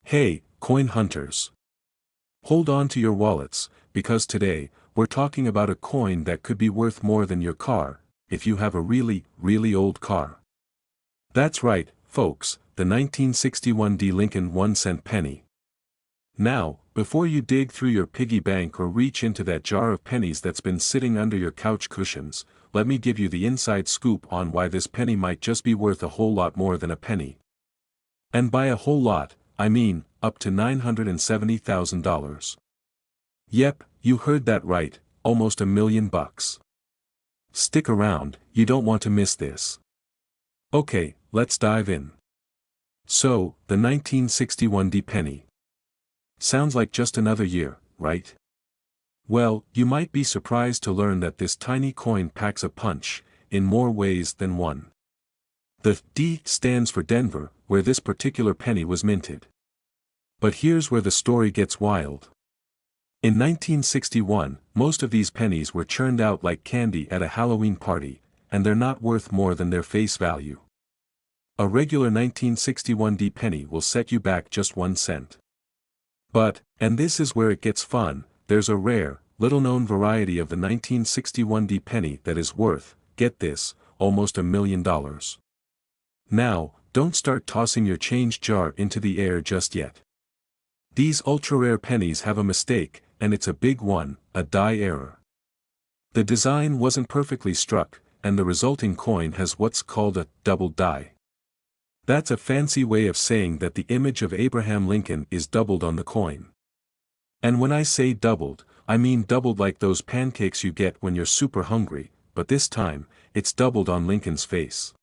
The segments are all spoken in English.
Hey, coin hunters. Hold on to your wallets, because today, we're talking about a coin that could be worth more than your car, if you have a really, really old car. That's right, folks, the 1961 D Lincoln 1-cent penny. Now, before you dig through your piggy bank or reach into that jar of pennies that's been sitting under your couch cushions, let me give you the inside scoop on why this penny might just be worth a whole lot more than a penny. And by a whole lot, I mean, up to $970,000. Yep, you heard that right, almost $1 million. Stick around, you don't want to miss this. Okay, let's dive in. So, the 1961 D penny. Sounds like just another year, right? Well, you might be surprised to learn that this tiny coin packs a punch, in more ways than one. The D stands for Denver, where this particular penny was minted. But here's where the story gets wild. In 1961, most of these pennies were churned out like candy at a Halloween party, and they're not worth more than their face value. A regular 1961 D penny will set you back just 1 cent. But, and this is where it gets fun, there's a rare, little-known variety of the 1961 D penny that is worth, get this, almost $1 million. Now, don't start tossing your change jar into the air just yet. These ultra-rare pennies have a mistake, and it's a big one, a die error. The design wasn't perfectly struck, and the resulting coin has what's called a double die. That's a fancy way of saying that the image of Abraham Lincoln is doubled on the coin. And when I say doubled, I mean doubled like those pancakes you get when you're super hungry, but this time, it's doubled on Lincoln's face.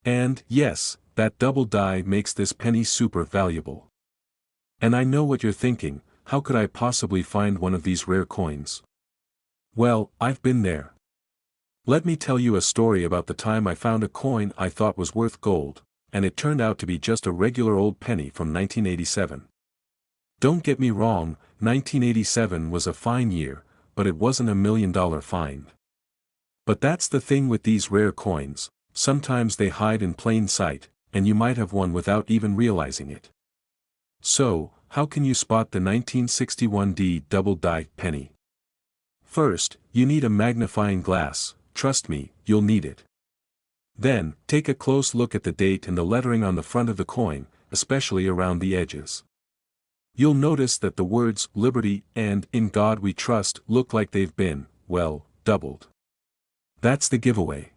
And, yes, that double die makes this penny super valuable. And I know what you're thinking, how could I possibly find one of these rare coins? Well, I've been there. Let me tell you a story about the time I found a coin I thought was worth gold, and it turned out to be just a regular old penny from 1987. Don't get me wrong, 1987 was a fine year, but it wasn't $1 million find. But that's the thing with these rare coins, sometimes they hide in plain sight, and you might have one without even realizing it. So, how can you spot the 1961 D double die penny? First, you need a magnifying glass, trust me, you'll need it. Then, take a close look at the date and the lettering on the front of the coin, especially around the edges. You'll notice that the words Liberty and In God We Trust look like they've been, well, doubled. That's the giveaway.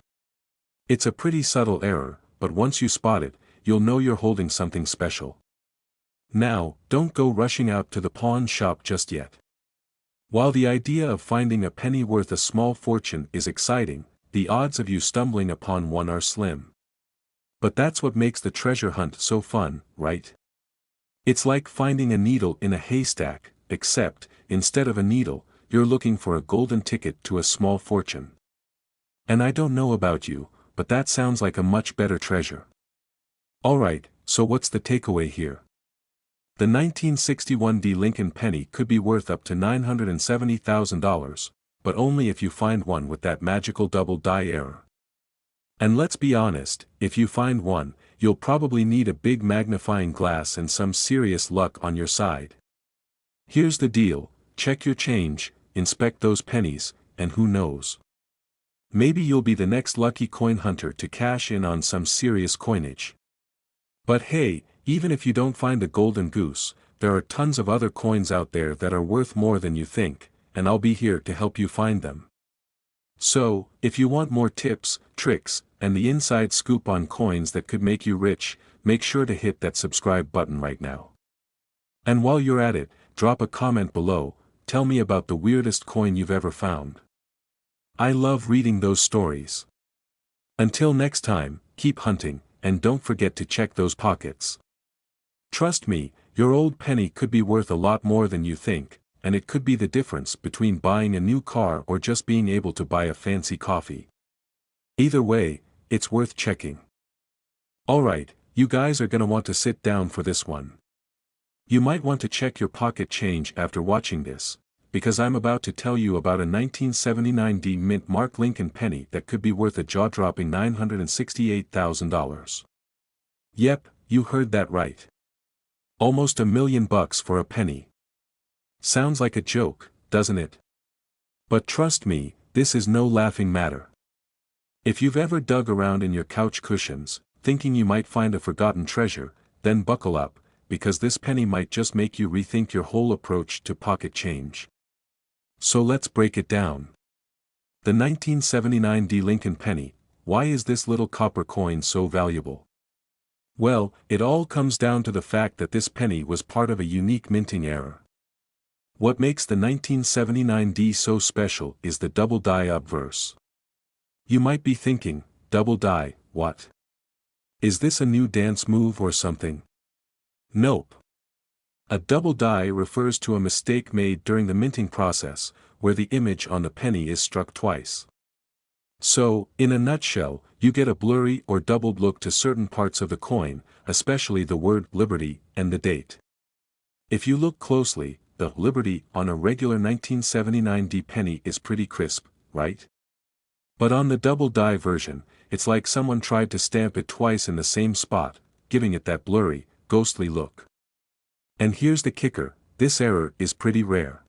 It's a pretty subtle error, but once you spot it, you'll know you're holding something special. Now, don't go rushing out to the pawn shop just yet. While the idea of finding a penny worth a small fortune is exciting, the odds of you stumbling upon one are slim. But that's what makes the treasure hunt so fun, right? It's like finding a needle in a haystack, except, instead of a needle, you're looking for a golden ticket to a small fortune. And I don't know about you, but that sounds like a much better treasure. Alright, so what's the takeaway here? The 1961 D Lincoln penny could be worth up to $970,000, but only if you find one with that magical double die error. And let's be honest, if you find one, you'll probably need a big magnifying glass and some serious luck on your side. Here's the deal, check your change, inspect those pennies, and who knows? Maybe you'll be the next lucky coin hunter to cash in on some serious coinage. But hey, even if you don't find the golden goose, there are tons of other coins out there that are worth more than you think, and I'll be here to help you find them. So, if you want more tips, tricks, and the inside scoop on coins that could make you rich, make sure to hit that subscribe button right now. And while you're at it, drop a comment below, tell me about the weirdest coin you've ever found. I love reading those stories. Until next time, keep hunting, and don't forget to check those pockets. Trust me, your old penny could be worth a lot more than you think, and it could be the difference between buying a new car or just being able to buy a fancy coffee. Either way, it's worth checking. Alright, you guys are gonna want to sit down for this one. You might want to check your pocket change after watching this, because I'm about to tell you about a 1979 D Mint Mark Lincoln penny that could be worth a jaw-dropping $968,000. Yep, you heard that right. Almost $1 million for a penny. Sounds like a joke, doesn't it? But trust me, this is no laughing matter. If you've ever dug around in your couch cushions, thinking you might find a forgotten treasure, then buckle up, because this penny might just make you rethink your whole approach to pocket change. So let's break it down. The 1979 D. Lincoln penny. Why is this little copper coin so valuable? Well, it all comes down to the fact that this penny was part of a unique minting era. What makes the 1979 D so special is the double die obverse. You might be thinking, double die, what? Is this a new dance move or something? Nope. A double die refers to a mistake made during the minting process, where the image on the penny is struck twice. So, in a nutshell, you get a blurry or doubled look to certain parts of the coin, especially the word Liberty and the date. If you look closely, the Liberty on a regular 1979 D penny is pretty crisp, right? But on the double die version, it's like someone tried to stamp it twice in the same spot, giving it that blurry, ghostly look. And here's the kicker, this error is pretty rare.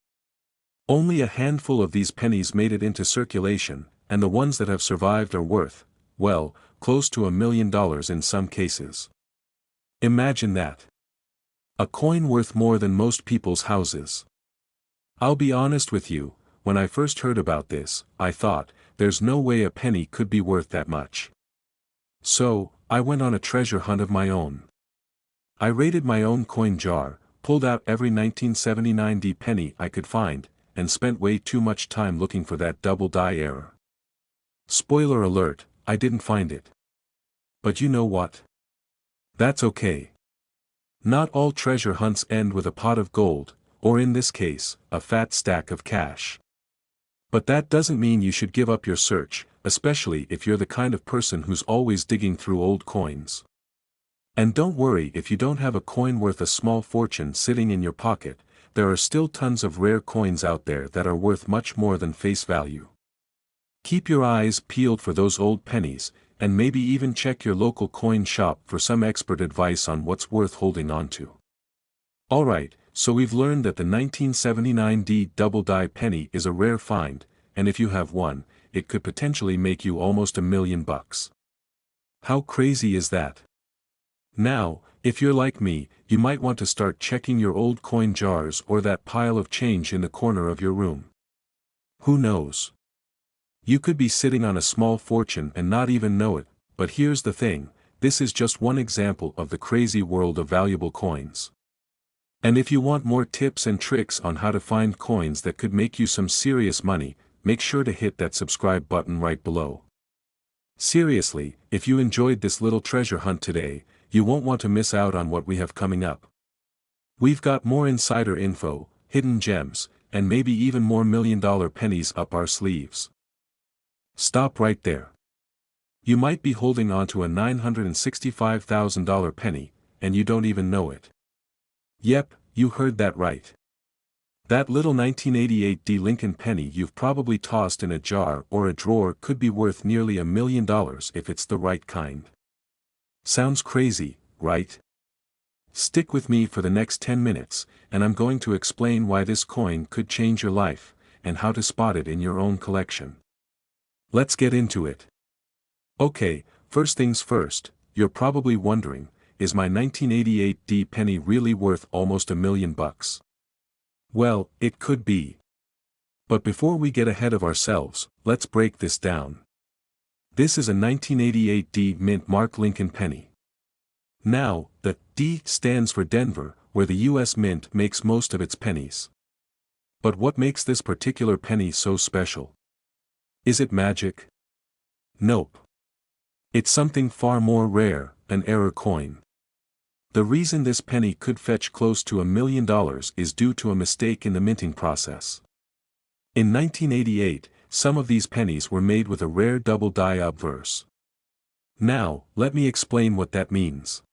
Only a handful of these pennies made it into circulation, and the ones that have survived are worth, well, close to $1 million in some cases. Imagine that. A coin worth more than most people's houses. I'll be honest with you, when I first heard about this, I thought, there's no way a penny could be worth that much. So, I went on a treasure hunt of my own. I raided my own coin jar, pulled out every 1979 D penny I could find, and spent way too much time looking for that double die error. Spoiler alert, I didn't find it. But you know what? That's okay. Not all treasure hunts end with a pot of gold, or in this case, a fat stack of cash. But that doesn't mean you should give up your search, especially if you're the kind of person who's always digging through old coins. And don't worry if you don't have a coin worth a small fortune sitting in your pocket, there are still tons of rare coins out there that are worth much more than face value. Keep your eyes peeled for those old pennies, and maybe even check your local coin shop for some expert advice on what's worth holding on to. Alright, so we've learned that the 1979 D double die penny is a rare find, and if you have one, it could potentially make you almost $1 million. How crazy is that? Now, if you're like me, you might want to start checking your old coin jars or that pile of change in the corner of your room. Who knows? You could be sitting on a small fortune and not even know it, but here's the thing, this is just one example of the crazy world of valuable coins. And if you want more tips and tricks on how to find coins that could make you some serious money, make sure to hit that subscribe button right below. Seriously, if you enjoyed this little treasure hunt today, you won't want to miss out on what we have coming up. We've got more insider info, hidden gems, and maybe even more $1 million pennies up our sleeves. Stop right there. You might be holding on to a $965,000 penny, and you don't even know it. Yep, you heard that right. That little 1988 D. Lincoln penny you've probably tossed in a jar or a drawer could be worth nearly $1 million if it's the right kind. Sounds crazy, right? Stick with me for the next 10 minutes, and I'm going to explain why this coin could change your life, and how to spot it in your own collection. Let's get into it. Okay, first things first, you're probably wondering, is my 1988 D penny really worth almost $1 million? Well, it could be. But before we get ahead of ourselves, let's break this down. This is a 1988 D mint mark Lincoln penny. Now, the D stands for Denver, where the U.S. Mint makes most of its pennies. But what makes this particular penny so special? Is it magic? Nope. It's something far more rare, an error coin. The reason this penny could fetch close to $1 million is due to a mistake in the minting process. In 1988, some of these pennies were made with a rare double die obverse. Now, let me explain what that means.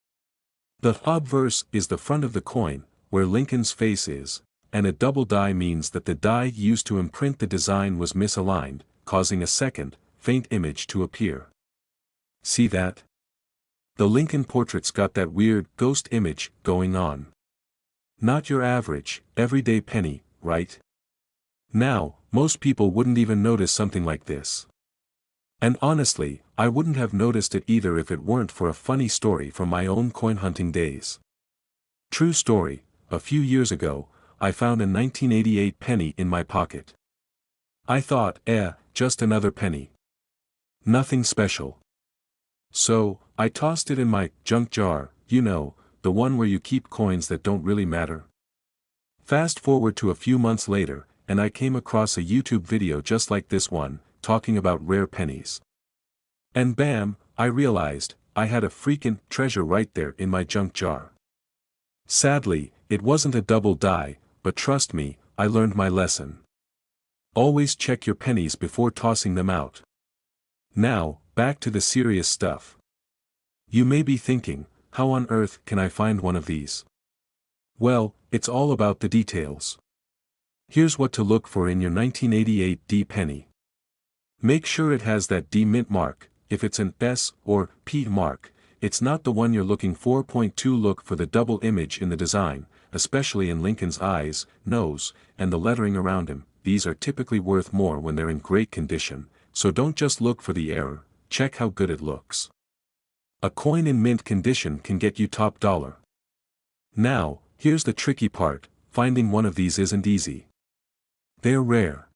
The obverse is the front of the coin, where Lincoln's face is, and a double die means that the die used to imprint the design was misaligned, causing a second, faint image to appear. See that? The Lincoln portrait's got that weird ghost image going on. Not your average, everyday penny, right? Now, most people wouldn't even notice something like this. And honestly, I wouldn't have noticed it either if it weren't for a funny story from my own coin hunting days. True story, a few years ago, I found a 1988 penny in my pocket. I thought, just another penny. Nothing special. So, I tossed it in my junk jar, you know, the one where you keep coins that don't really matter. Fast forward to a few months later, and I came across a YouTube video just like this one, talking about rare pennies. And bam, I realized, I had a freaking treasure right there in my junk jar. Sadly, it wasn't a double die, but trust me, I learned my lesson. Always check your pennies before tossing them out. Now, back to the serious stuff. You may be thinking, how on earth can I find one of these? Well, it's all about the details. Here's what to look for in your 1988 D penny. Make sure it has that D mint mark. If it's an S or P mark, it's not the one you're looking for. Point 2. Look for the double image in the design, especially in Lincoln's eyes, nose, and the lettering around him. These are typically worth more when they're in great condition, so don't just look for the error, check how good it looks. A coin in mint condition can get you top dollar. Now, here's the tricky part, finding one of these isn't easy. They're rare.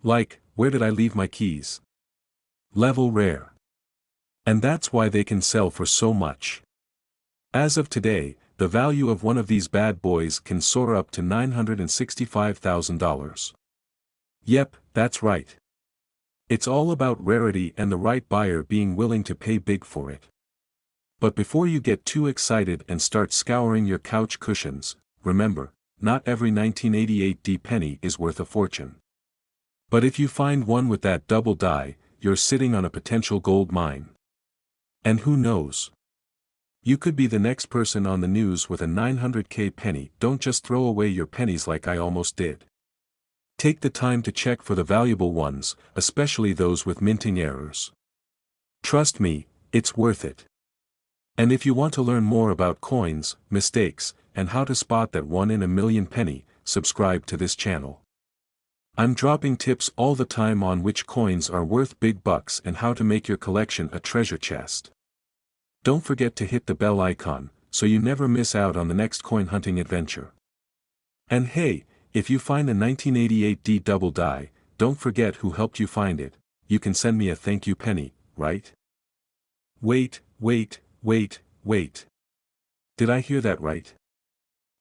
Like, where did I leave my keys? Level rare. And that's why they can sell for so much. As of today, the value of one of these bad boys can soar up to $965,000. Yep, that's right. It's all about rarity and the right buyer being willing to pay big for it. But before you get too excited and start scouring your couch cushions, remember, not every 1988 D penny is worth a fortune. But if you find one with that double die, you're sitting on a potential gold mine. And who knows? You could be the next person on the news with a 900K penny. Don't just throw away your pennies like I almost did. Take the time to check for the valuable ones, especially those with minting errors. Trust me, it's worth it. And if you want to learn more about coins, mistakes, and how to spot that 1 in a million penny, subscribe to this channel. I'm dropping tips all the time on which coins are worth big bucks and how to make your collection a treasure chest. Don't forget to hit the bell icon, so you never miss out on the next coin hunting adventure. And hey, if you find a 1988 D double die, don't forget who helped you find it. You can send me a thank you penny, right? Wait. Did I hear that right?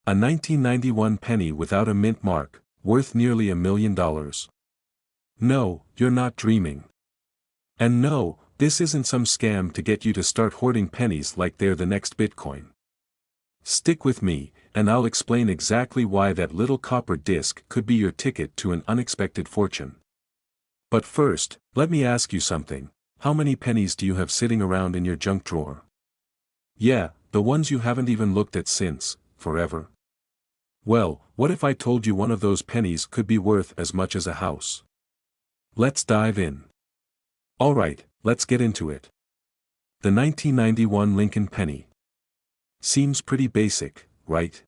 A 1991 penny without a mint mark, worth nearly $1 million. No, you're not dreaming. And no, this isn't some scam to get you to start hoarding pennies like they're the next Bitcoin. Stick with me, and I'll explain exactly why that little copper disc could be your ticket to an unexpected fortune. But first, let me ask you something. How many pennies do you have sitting around in your junk drawer? Yeah, the ones you haven't even looked at since, forever. Well, what if I told you one of those pennies could be worth as much as a house? Let's dive in. Alright, let's get into it. The 1991 Lincoln penny. Seems pretty basic, right?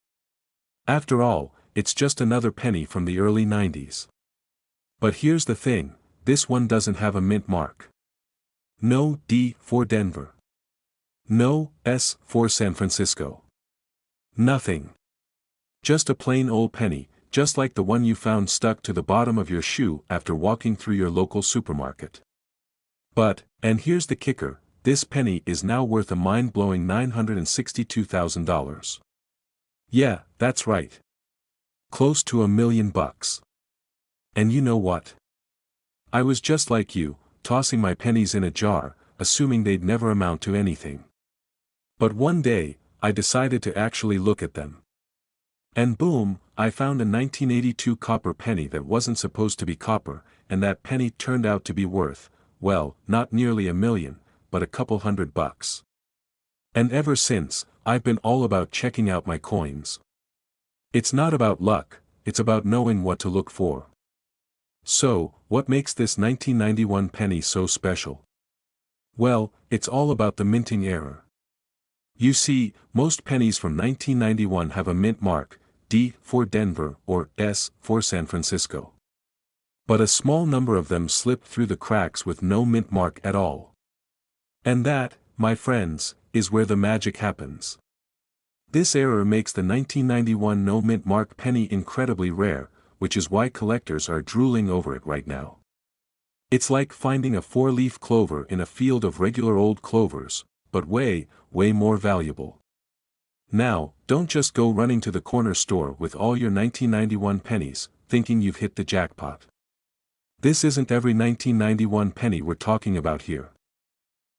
After all, it's just another penny from the early 90s. But here's the thing, this one doesn't have a mint mark. No D for Denver. No S for San Francisco. Nothing. Just a plain old penny, just like the one you found stuck to the bottom of your shoe after walking through your local supermarket. But, and here's the kicker, this penny is now worth a mind-blowing $962,000. Yeah, that's right. Close to $1 million. And you know what? I was just like you, tossing my pennies in a jar, assuming they'd never amount to anything. But one day, I decided to actually look at them. And boom, I found a 1982 copper penny that wasn't supposed to be copper, and that penny turned out to be worth, well, not nearly $1 million, but a couple $100. And ever since, I've been all about checking out my coins. It's not about luck, it's about knowing what to look for. So, what makes this 1991 penny so special? Well, it's all about the minting error. You see, most pennies from 1991 have a mint mark, D for Denver or S for San Francisco. But a small number of them slip through the cracks with no mint mark at all. And that, my friends, is where the magic happens. This error makes the 1991 no mint mark penny incredibly rare, which is why collectors are drooling over it right now. It's like finding a four-leaf clover in a field of regular old clovers, but way more valuable. Now, don't just go running to the corner store with all your 1991 pennies, thinking you've hit the jackpot. This isn't every 1991 penny we're talking about here.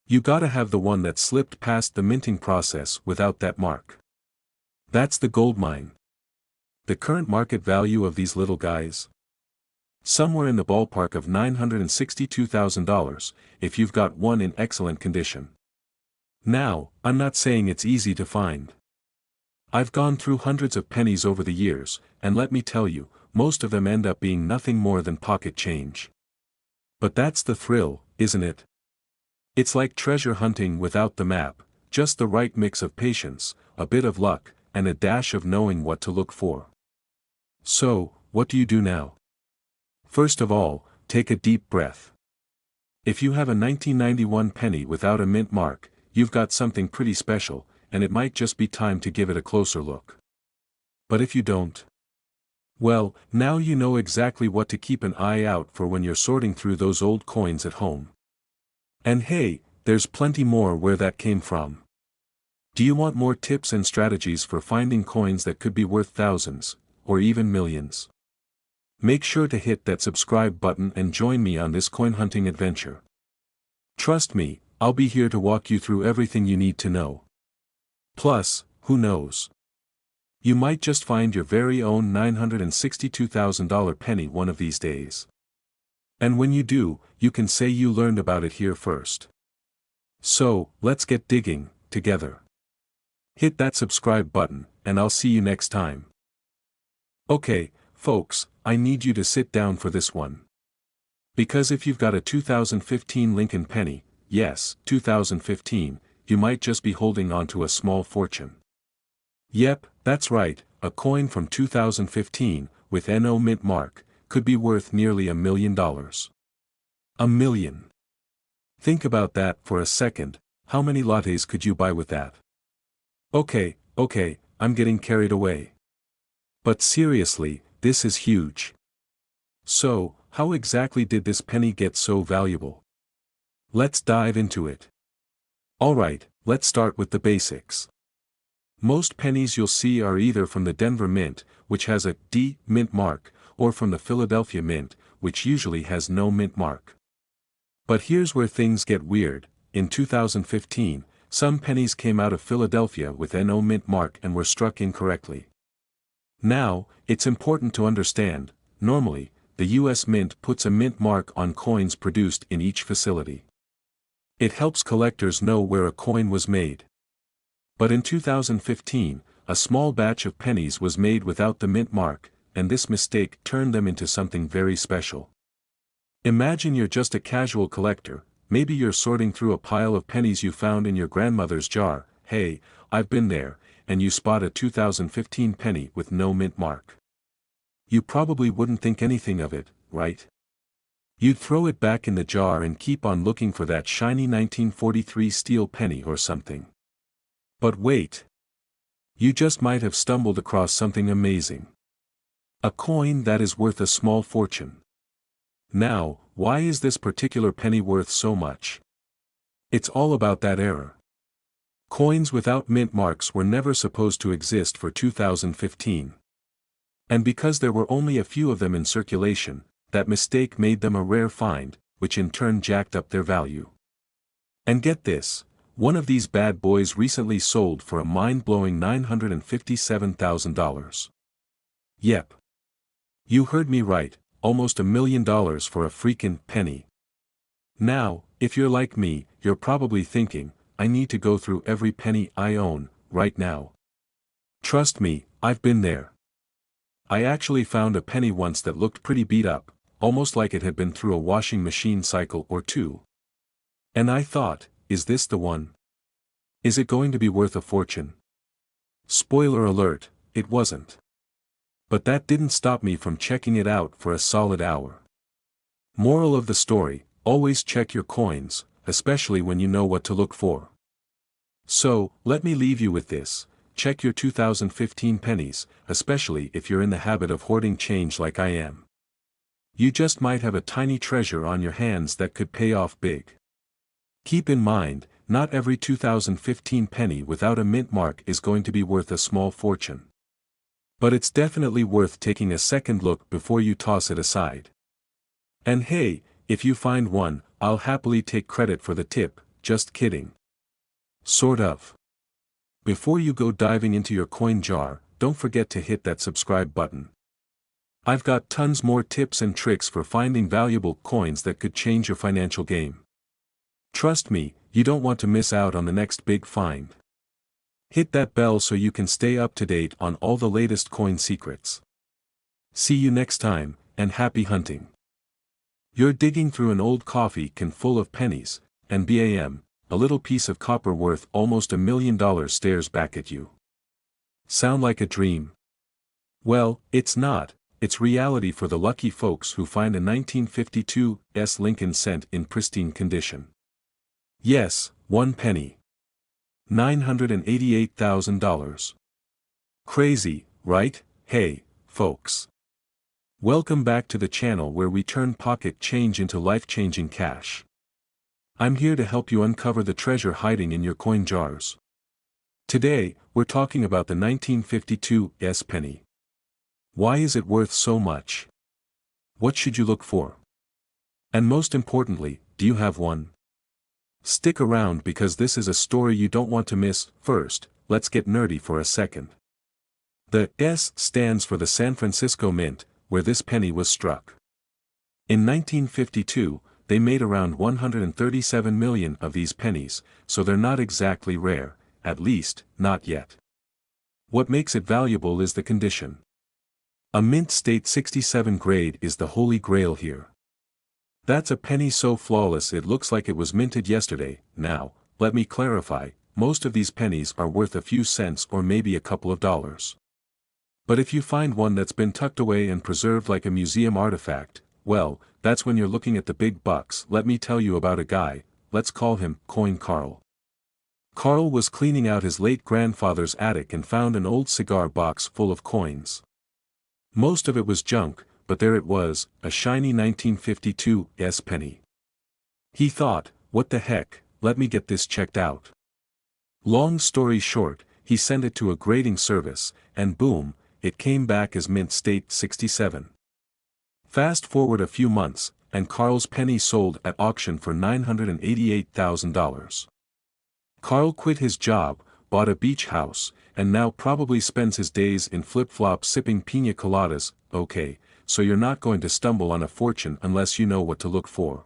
You gotta have the one that slipped past the minting process without that mark. That's the gold mine. The current market value of these little guys? Somewhere in the ballpark of $962,000, if you've got one in excellent condition. Now, I'm not saying it's easy to find. I've gone through hundreds of pennies over the years, and let me tell you, most of them end up being nothing more than pocket change. But that's the thrill, isn't it? It's like treasure hunting without the map, just the right mix of patience, a bit of luck, and a dash of knowing what to look for. So, what do you do now? First of all, take a deep breath. If you have a 1991 penny without a mint mark, you've got something pretty special, and it might just be time to give it a closer look. But if you don't, well, now you know exactly what to keep an eye out for when you're sorting through those old coins at home. And hey, there's plenty more where that came from. Do you want more tips and strategies for finding coins that could be worth thousands, or even millions? Make sure to hit that subscribe button and join me on this coin hunting adventure. Trust me, I'll be here to walk you through everything you need to know. Plus, who knows? You might just find your very own $962,000 penny one of these days. And when you do, you can say you learned about it here first. So, let's get digging, together. Hit that subscribe button, and I'll see you next time. Okay, folks, I need you to sit down for this one. Because if you've got a 2015 Lincoln penny, yes, 2015, you might just be holding on to a small fortune. Yep, that's right, a coin from 2015, with NO mint mark, could be worth nearly $1 million. $1 million. Think about that for a second, how many lattes could you buy with that? Okay, I'm getting carried away. But seriously, this is huge. So, how exactly did this penny get so valuable? Let's dive into it. Alright, let's start with the basics. Most pennies you'll see are either from the Denver Mint, which has a D mint mark, or from the Philadelphia Mint, which usually has no mint mark. But here's where things get weird. In 2015, some pennies came out of Philadelphia with NO mint mark and were struck incorrectly. Now, it's important to understand, normally, the US Mint puts a mint mark on coins produced in each facility. It helps collectors know where a coin was made. But in 2015, a small batch of pennies was made without the mint mark, and this mistake turned them into something very special. Imagine you're just a casual collector, maybe you're sorting through a pile of pennies you found in your grandmother's jar. Hey, I've been there, and you spot a 2015 penny with no mint mark. You probably wouldn't think anything of it, right? You'd throw it back in the jar and keep on looking for that shiny 1943 steel penny or something. But wait. You just might have stumbled across something amazing. A coin that is worth a small fortune. Now, why is this particular penny worth so much? It's all about that error. Coins without mint marks were never supposed to exist for 2015. And because there were only a few of them in circulation, that mistake made them a rare find, which in turn jacked up their value. And get this, one of these bad boys recently sold for a mind-blowing $957,000. Yep. You heard me right, almost $1 million for a freaking penny. Now, if you're like me, you're probably thinking, I need to go through every penny I own, right now. Trust me, I've been there. I actually found a penny once that looked pretty beat up, almost like it had been through a washing machine cycle or two. And I thought, is this the one? Is it going to be worth a fortune? Spoiler alert, it wasn't. But that didn't stop me from checking it out for a solid hour. Moral of the story, always check your coins, especially when you know what to look for. So, let me leave you with this, check your 2015 pennies, especially if you're in the habit of hoarding change like I am. You just might have a tiny treasure on your hands that could pay off big. Keep in mind, not every 2015 penny without a mint mark is going to be worth a small fortune. But it's definitely worth taking a second look before you toss it aside. And hey, if you find one, I'll happily take credit for the tip, just kidding. Sort of. Before you go diving into your coin jar, don't forget to hit that subscribe button. I've got tons more tips and tricks for finding valuable coins that could change your financial game. Trust me, you don't want to miss out on the next big find. Hit that bell so you can stay up to date on all the latest coin secrets. See you next time, and happy hunting. You're digging through an old coffee can full of pennies, and bam, a little piece of copper worth almost $1 million stares back at you. Sound like a dream? Well, it's not, it's reality for the lucky folks who find a 1952 Lincoln cent in pristine condition. Yes, 1 penny. $988,000. Crazy, right? Hey, folks. Welcome back to the channel where we turn pocket change into life-changing cash. I'm here to help you uncover the treasure hiding in your coin jars. Today, we're talking about the 1952 penny. Why is it worth so much? What should you look for? And most importantly, do you have one? Stick around because this is a story you don't want to miss. First, let's get nerdy for a second. The S stands for the San Francisco Mint, where this penny was struck. In 1952, they made around 137 million of these pennies, so they're not exactly rare, at least, not yet. What makes it valuable is the condition. A mint state 67 grade is the holy grail here. That's a penny so flawless it looks like it was minted yesterday. Now, let me clarify, most of these pennies are worth a few cents or maybe a couple of dollars. But if you find one that's been tucked away and preserved like a museum artifact, well, that's when you're looking at the big bucks. Let me tell you about a guy, let's call him Coin Carl. Carl was cleaning out his late grandfather's attic and found an old cigar box full of coins. Most of it was junk, but there it was, a shiny 1952 penny. He thought, what the heck, let me get this checked out. Long story short, he sent it to a grading service, and boom, it came back as mint state 67. Fast forward a few months, and Carl's penny sold at auction for $988,000. Carl quit his job, bought a beach house, and now probably spends his days in flip-flops sipping piña coladas. Okay, so you're not going to stumble on a fortune unless you know what to look for.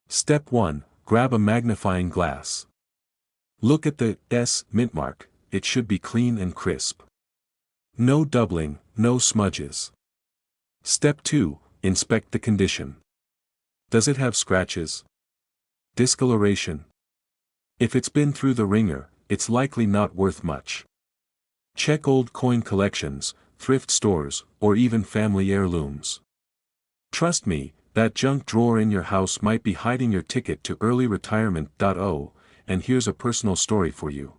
Step 1, grab a magnifying glass. Look at the S mint mark, it should be clean and crisp. No doubling, no smudges. Step 2, inspect the condition. Does it have scratches? Discoloration? If it's been through the ringer, it's likely not worth much. Check old coin collections, thrift stores, or even family heirlooms. Trust me, that junk drawer in your house might be hiding your ticket to early retirement. Oh, and here's a personal story for you.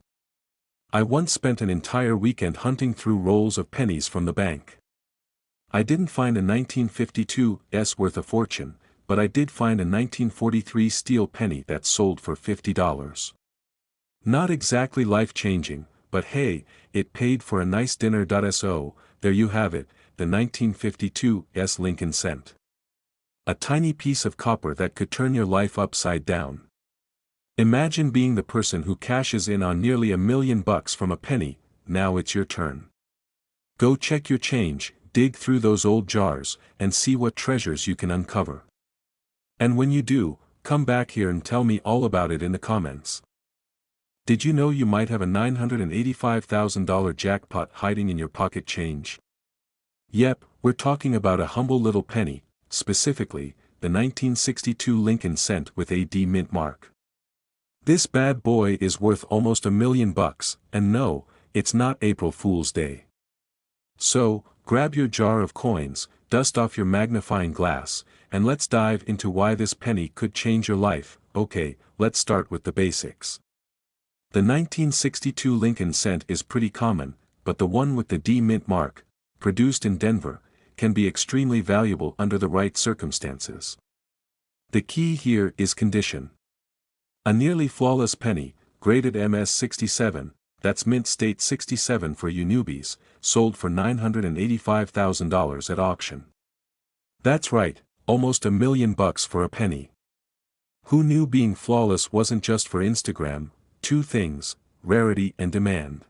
I once spent an entire weekend hunting through rolls of pennies from the bank. I didn't find a 1952 worth a fortune, but I did find a 1943 steel penny that sold for $50. Not exactly life-changing, but hey, it paid for a nice dinner. So, there you have it, the 1952 Lincoln cent. A tiny piece of copper that could turn your life upside down. Imagine being the person who cashes in on nearly $1 million from a penny. Now it's your turn. Go check your change, dig through those old jars, and see what treasures you can uncover. And when you do, come back here and tell me all about it in the comments. Did you know you might have a $985,000 jackpot hiding in your pocket change? Yep, we're talking about a humble little penny, specifically, the 1962 Lincoln cent with a D mint mark. This bad boy is worth almost $1 million, and no, it's not April Fool's Day. So, grab your jar of coins, dust off your magnifying glass, and let's dive into why this penny could change your life. Okay, let's start with the basics. The 1962 Lincoln cent is pretty common, but the one with the D mint mark, produced in Denver, can be extremely valuable under the right circumstances. The key here is condition. A nearly flawless penny, graded MS-67, that's mint state 67 for you newbies, sold for $985,000 at auction. That's right, almost $1 million for a penny. Who knew being flawless wasn't just for Instagram? Two things, rarity and demand.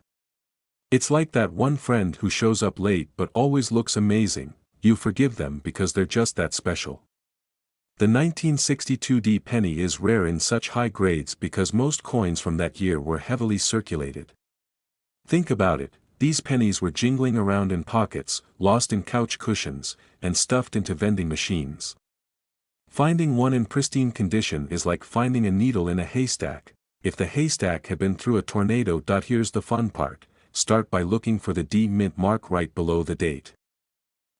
It's like that one friend who shows up late but always looks amazing. You forgive them because they're just that special. The 1962 D penny is rare in such high grades because most coins from that year were heavily circulated. Think about it, these pennies were jingling around in pockets, lost in couch cushions, and stuffed into vending machines. Finding one in pristine condition is like finding a needle in a haystack. If the haystack had been through a tornado. Here's the fun part, start by looking for the D mint mark right below the date.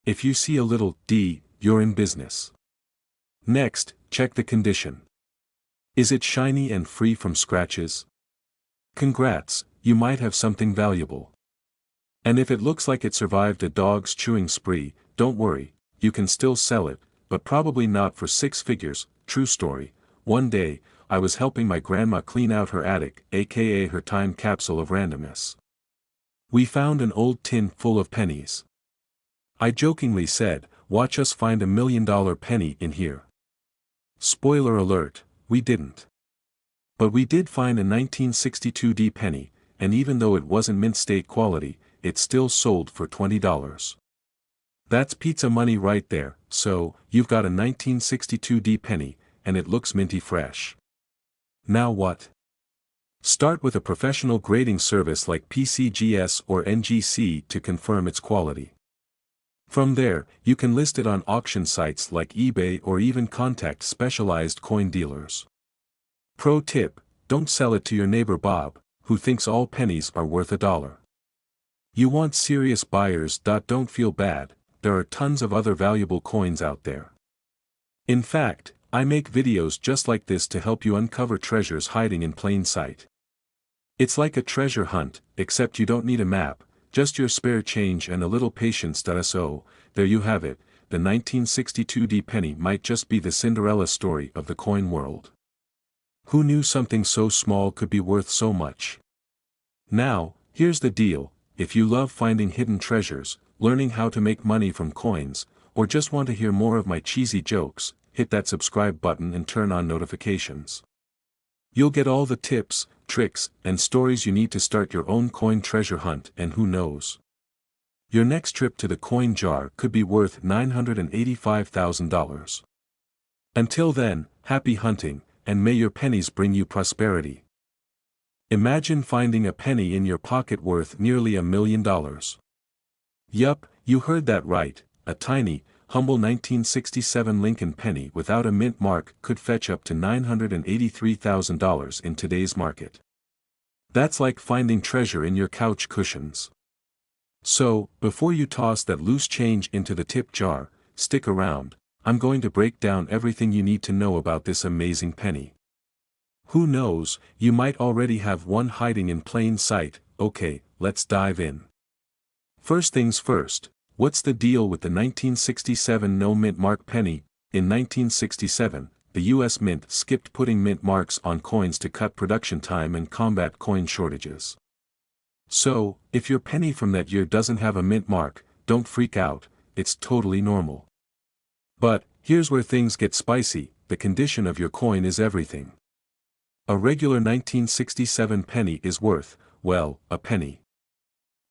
If you see a little D, you're in business. Next, check the condition. Is it shiny and free from scratches? Congrats, you might have something valuable. And if it looks like it survived a dog's chewing spree, don't worry, you can still sell it, but probably not for six figures. True story. One day, I was helping my grandma clean out her attic, aka her time capsule of randomness. We found an old tin full of pennies. I jokingly said, "Watch us find $1 million penny in here." Spoiler alert, we didn't. But we did find a 1962 D penny, and even though it wasn't mint state quality, it still sold for $20. That's pizza money right there. So, you've got a 1962 D penny, and it looks minty fresh. Now what? Start with a professional grading service like PCGS or NGC to confirm its quality. From there, you can list it on auction sites like eBay or even contact specialized coin dealers. Pro tip, don't sell it to your neighbor Bob, who thinks all pennies are worth $1. You want serious buyers. Don't feel bad, there are tons of other valuable coins out there. In fact, I make videos just like this to help you uncover treasures hiding in plain sight. It's like a treasure hunt, except you don't need a map, just your spare change and a little patience. So, there you have it, the 1962 D penny might just be the Cinderella story of the coin world. Who knew something so small could be worth so much? Now, here's the deal, if you love finding hidden treasures, learning how to make money from coins, or just want to hear more of my cheesy jokes, hit that subscribe button and turn on notifications. You'll get all the tips, tricks, and stories you need to start your own coin treasure hunt, and who knows? Your next trip to the coin jar could be worth $985,000. Until then, happy hunting, and may your pennies bring you prosperity. Imagine finding a penny in your pocket worth nearly $1 million. Yup, you heard that right, a tiny, humble 1967 Lincoln penny without a mint mark could fetch up to $983,000 in today's market. That's like finding treasure in your couch cushions. So, before you toss that loose change into the tip jar, stick around, I'm going to break down everything you need to know about this amazing penny. Who knows, you might already have one hiding in plain sight. Okay, let's dive in. First things first. What's the deal with the 1967 no mint mark penny? In 1967, the U.S. Mint skipped putting mint marks on coins to cut production time and combat coin shortages. So, if your penny from that year doesn't have a mint mark, don't freak out, it's totally normal. But, here's where things get spicy, the condition of your coin is everything. A regular 1967 penny is worth, well, a penny.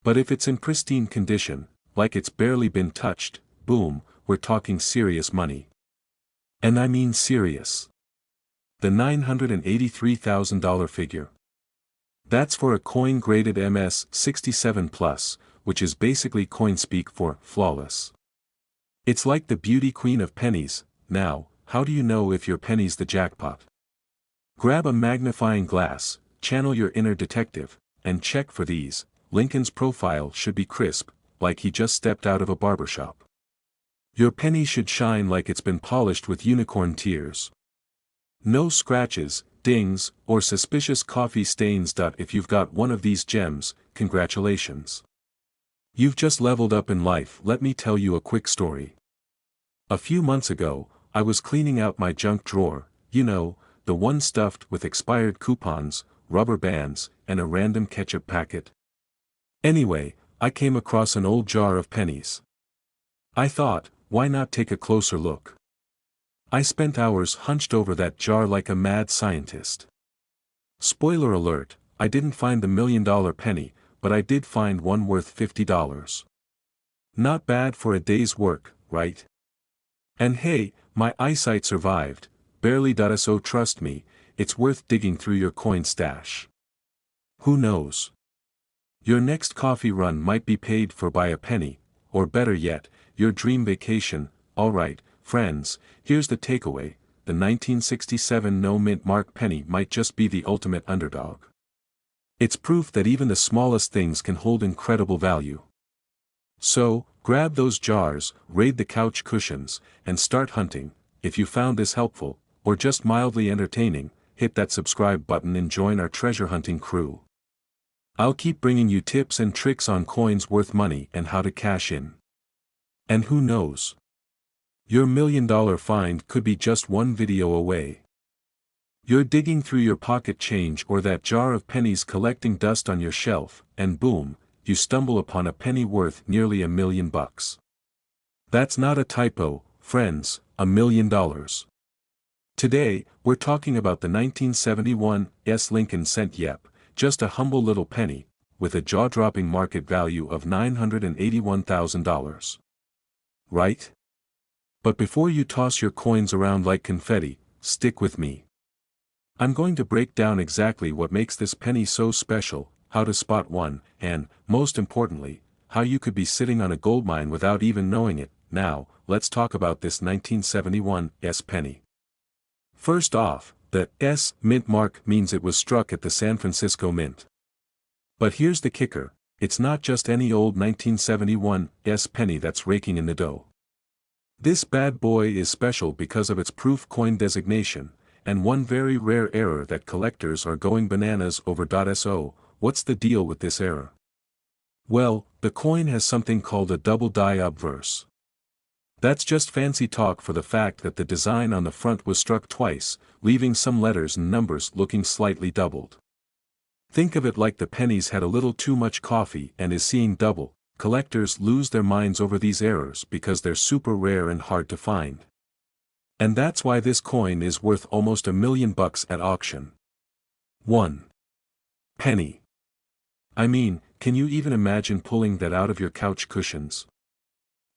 But if it's in pristine condition, like it's barely been touched, boom, we're talking serious money. And I mean serious. The $983,000 figure. That's for a coin graded MS-67 Plus, which is basically coin speak for flawless. It's like the beauty queen of pennies. Now, how do you know if your penny's the jackpot? Grab a magnifying glass, channel your inner detective, and check for these. Lincoln's profile should be crisp, like he just stepped out of a barbershop. Your penny should shine like it's been polished with unicorn tears. No scratches, dings, or suspicious coffee stains. If you've got one of these gems, congratulations. You've just leveled up in life. Let me tell you a quick story. A few months ago, I was cleaning out my junk drawer, you know, the one stuffed with expired coupons, rubber bands, and a random ketchup packet. Anyway, I came across an old jar of pennies. I thought, why not take a closer look? I spent hours hunched over that jar like a mad scientist. Spoiler alert, I didn't find the $1,000,000 penny, but I did find one worth $50. Not bad for a day's work, right? And hey, my eyesight survived, barely. So trust me, it's worth digging through your coin stash. Who knows? Your next coffee run might be paid for by a penny, or better yet, your dream vacation. Alright, friends, here's the takeaway: the 1967 no-mint mark penny might just be the ultimate underdog. It's proof that even the smallest things can hold incredible value. So, grab those jars, raid the couch cushions, and start hunting. If you found this helpful, or just mildly entertaining, hit that subscribe button and join our treasure hunting crew. I'll keep bringing you tips and tricks on coins worth money and how to cash in. And who knows? Your $1,000,000 find could be just one video away. You're digging through your pocket change or that jar of pennies collecting dust on your shelf, and boom, you stumble upon a penny worth nearly $1,000,000. That's not a typo, friends, $1,000,000. Today, we're talking about the 1971 Lincoln cent. Yep, just a humble little penny, with a jaw-dropping market value of $981,000. Right? But before you toss your coins around like confetti, stick with me. I'm going to break down exactly what makes this penny so special, how to spot one, and, most importantly, how you could be sitting on a goldmine without even knowing it. Now, let's talk about this 1971 penny. First off, the S mint mark means it was struck at the San Francisco Mint. But here's the kicker: it's not just any old 1971 penny that's raking in the dough. This bad boy is special because of its proof coin designation, and one very rare error that collectors are going bananas over. So, what's the deal with this error? Well, the coin has something called a double die obverse. That's just fancy talk for the fact that the design on the front was struck twice, leaving some letters and numbers looking slightly doubled. Think of it like the pennies had a little too much coffee and is seeing double. Collectors lose their minds over these errors because they're super rare and hard to find. And that's why this coin is worth almost $1,000,000 at auction. 1. Penny. I mean, can you even imagine pulling that out of your couch cushions?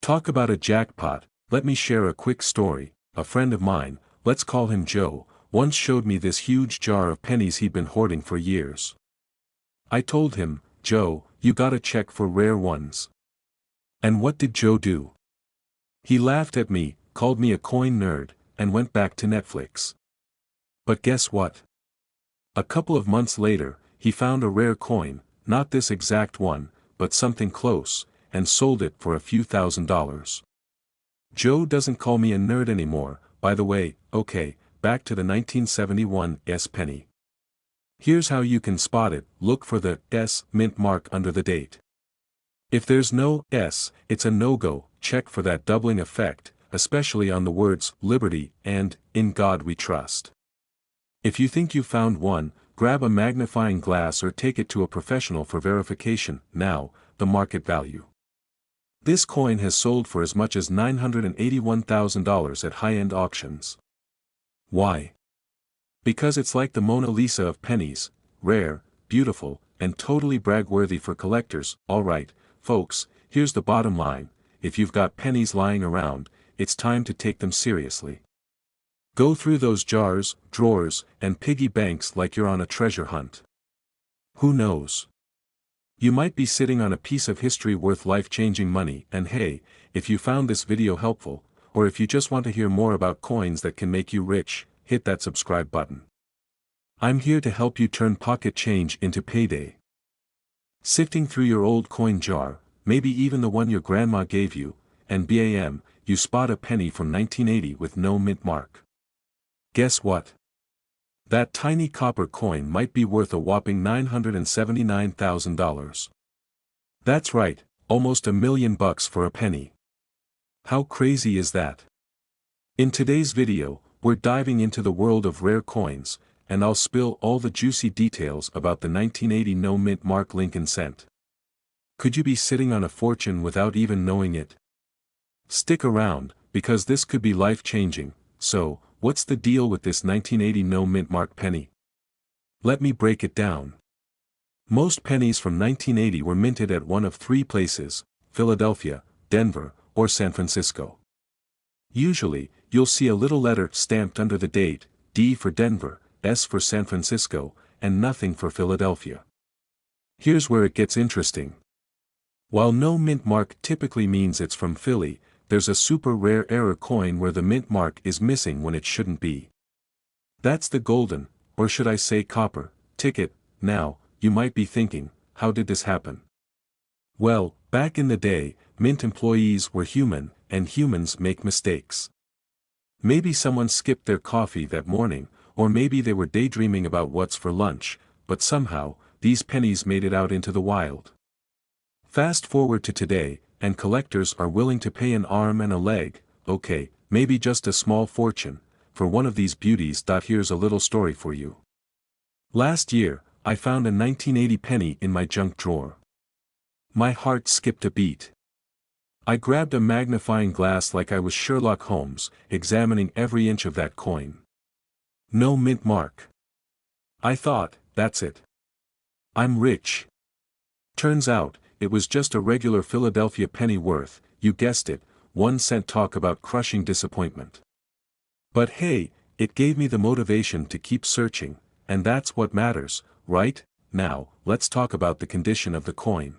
Talk about a jackpot. Let me share a quick story. A friend of mine, let's call him Joe, once showed me this huge jar of pennies he'd been hoarding for years. I told him, "Joe, you gotta check for rare ones." And what did Joe do? He laughed at me, called me a coin nerd, and went back to Netflix. But guess what? A couple of months later, he found a rare coin, not this exact one, but something close, and sold it for a few $1,000s. Joe doesn't call me a nerd anymore, by the way. Okay, back to the 1971 penny. Here's how you can spot it: look for the S mint mark under the date. If there's no S, it's a no-go. Check for that doubling effect, especially on the words "Liberty" and "In God We Trust." If you think you found one, grab a magnifying glass or take it to a professional for verification. Now, the market value. This coin has sold for as much as $981,000 at high-end auctions. Why? Because it's like the Mona Lisa of pennies: rare, beautiful, and totally brag-worthy for collectors. Alright, folks, here's the bottom line: if you've got pennies lying around, it's time to take them seriously. Go through those jars, drawers, and piggy banks like you're on a treasure hunt. Who knows? You might be sitting on a piece of history worth life-changing money. And hey, if you found this video helpful, or if you just want to hear more about coins that can make you rich, hit that subscribe button. I'm here to help you turn pocket change into payday. Sifting through your old coin jar, maybe even the one your grandma gave you, and bam, you spot a penny from 1980 with no mint mark. Guess what? That tiny copper coin might be worth a whopping $979,000. That's right, almost $1 million for a penny. How crazy is that? In today's video, we're diving into the world of rare coins, and I'll spill all the juicy details about the 1980 no mint mark Lincoln cent. Could you be sitting on a fortune without even knowing it? Stick around, because this could be life-changing. So, what's the deal with this 1980 no mint mark penny? Let me break it down. Most pennies from 1980 were minted at one of three places: Philadelphia, Denver, or San Francisco. Usually, you'll see a little letter stamped under the date, D for Denver, S for San Francisco, and nothing for Philadelphia. Here's where it gets interesting. While no mint mark typically means it's from Philly, there's a super rare error coin where the mint mark is missing when it shouldn't be. That's the golden, or should I say copper, ticket. Now, you might be thinking, how did this happen? Well, back in the day, mint employees were human, and humans make mistakes. Maybe someone skipped their coffee that morning, or maybe they were daydreaming about what's for lunch, but somehow, these pennies made it out into the wild. Fast forward to today, and collectors are willing to pay an arm and a leg, okay, maybe just a small fortune, for one of these beauties. Here's a little story for you. Last year, I found a 1980 penny in my junk drawer. My heart skipped a beat. I grabbed a magnifying glass like I was Sherlock Holmes, examining every inch of that coin. No mint mark. I thought, that's it. I'm rich. Turns out, it was just a regular Philadelphia penny worth, you guessed it, 1 cent. Talk about crushing disappointment. But hey, it gave me the motivation to keep searching, and that's what matters, right? Now, let's talk about the condition of the coin.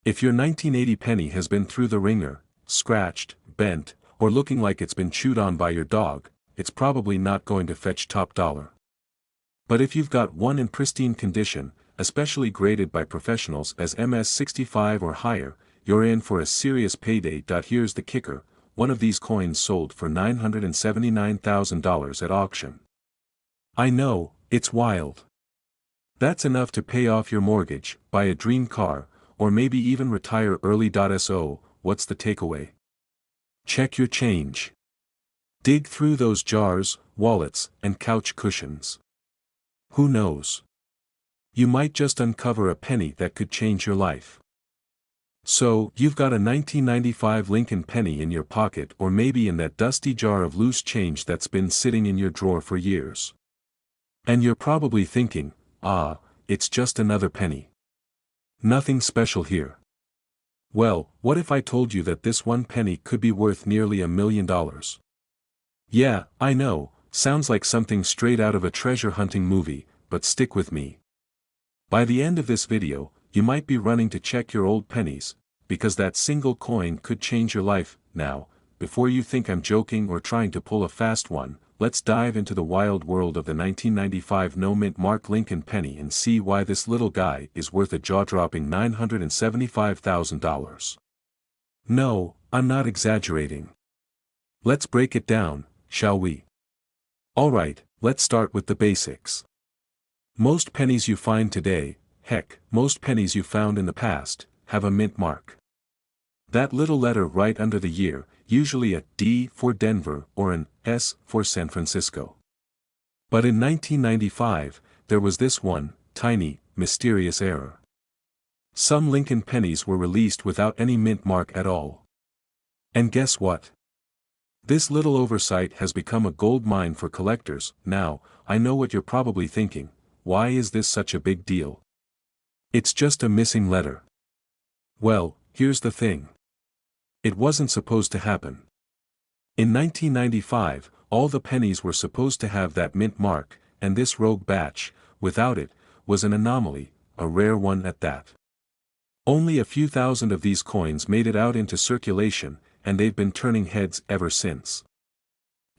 If your 1980 penny has been through the ringer, scratched, bent, or looking like it's been chewed on by your dog, it's probably not going to fetch top dollar. But if you've got one in pristine condition, especially graded by professionals as MS-65 or higher, you're in for a serious payday. Here's the kicker: one of these coins sold for $979,000 at auction. I know, it's wild. That's enough to pay off your mortgage, buy a dream car, or maybe even retire early. So, what's the takeaway? Check your change. Dig through those jars, wallets, and couch cushions. Who knows? You might just uncover a penny that could change your life. So, you've got a 1995 Lincoln penny in your pocket, or maybe in that dusty jar of loose change that's been sitting in your drawer for years. And you're probably thinking, it's just another penny. Nothing special here. Well, what if I told you that this one penny could be worth nearly $1 million? Yeah, I know, sounds like something straight out of a treasure hunting movie, but stick with me. By the end of this video, you might be running to check your old pennies, because that single coin could change your life. Now, before you think I'm joking or trying to pull a fast one, let's dive into the wild world of the 1995 no mint mark Lincoln penny and see why this little guy is worth a jaw-dropping $975,000. No, I'm not exaggerating. Let's break it down, shall we? Alright, let's start with the basics. Most pennies you find today, heck, most pennies you found in the past, have a mint mark. That little letter right under the year, usually a D for Denver or an S for San Francisco. But in 1995, there was this one, tiny, mysterious error. Some Lincoln pennies were released without any mint mark at all. And guess what? This little oversight has become a gold mine for collectors. Now, I know what you're probably thinking: why is this such a big deal? It's just a missing letter. Well, here's the thing. It wasn't supposed to happen. In 1995, all the pennies were supposed to have that mint mark, and this rogue batch, without it, was an anomaly, a rare one at that. Only a few thousand of these coins made it out into circulation, and they've been turning heads ever since.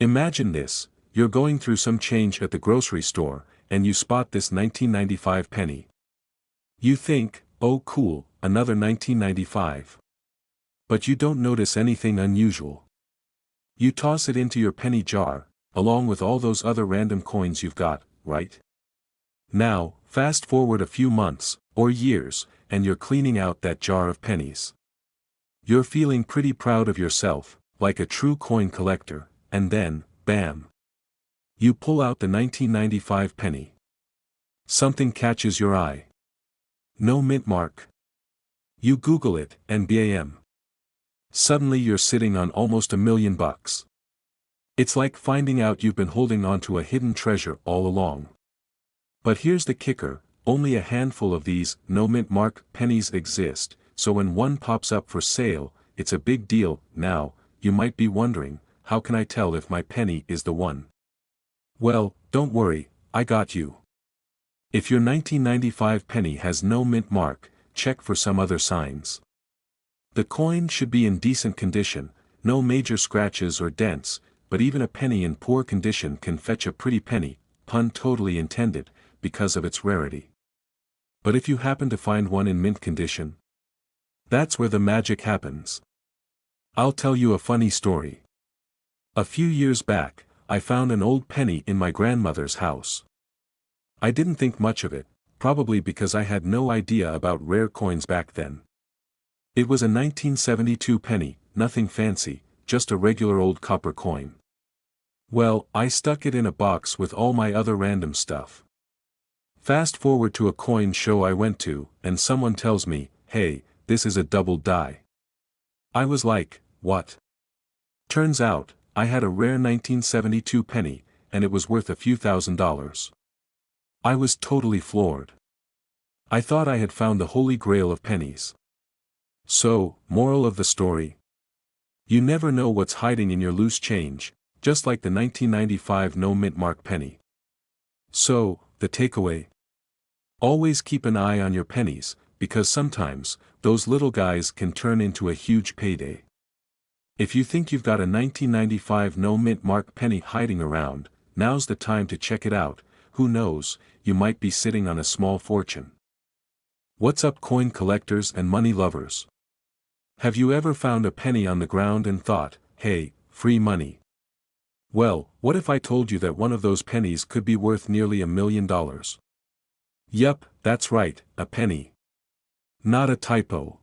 Imagine this: you're going through some change at the grocery store, and you spot this 1995 penny. You think, oh cool, another 1995. But you don't notice anything unusual. You toss it into your penny jar, along with all those other random coins you've got, right? Now, fast forward a few months, or years, and you're cleaning out that jar of pennies. You're feeling pretty proud of yourself, like a true coin collector, and then, bam! You pull out the 1995 penny. Something catches your eye. No mint mark. You Google it, and bam! Suddenly you're sitting on almost $1 million. It's like finding out you've been holding onto a hidden treasure all along. But here's the kicker, only a handful of these no mint mark pennies exist, so when one pops up for sale, it's a big deal. Now, you might be wondering, how can I tell if my penny is the one? Well, don't worry, I got you. If your 1995 penny has no mint mark, check for some other signs. The coin should be in decent condition, no major scratches or dents, but even a penny in poor condition can fetch a pretty penny, pun totally intended, because of its rarity. But if you happen to find one in mint condition, that's where the magic happens. I'll tell you a funny story. A few years back, I found an old penny in my grandmother's house. I didn't think much of it, probably because I had no idea about rare coins back then. It was a 1972 penny, nothing fancy, just a regular old copper coin. Well, I stuck it in a box with all my other random stuff. Fast forward to a coin show I went to, and someone tells me, hey, this is a double die. I was like, what? Turns out, I had a rare 1972 penny, and it was worth a few $1,000s. I was totally floored. I thought I had found the holy grail of pennies. So, moral of the story? You never know what's hiding in your loose change, just like the 1995 no mint mark penny. So, the takeaway? Always keep an eye on your pennies, because sometimes, those little guys can turn into a huge payday. If you think you've got a 1995 no mint mark penny hiding around, now's the time to check it out. Who knows, you might be sitting on a small fortune. What's up, coin collectors and money lovers? Have you ever found a penny on the ground and thought, hey, free money? Well, what if I told you that one of those pennies could be worth nearly $1 million? Yup, that's right, a penny. Not a typo.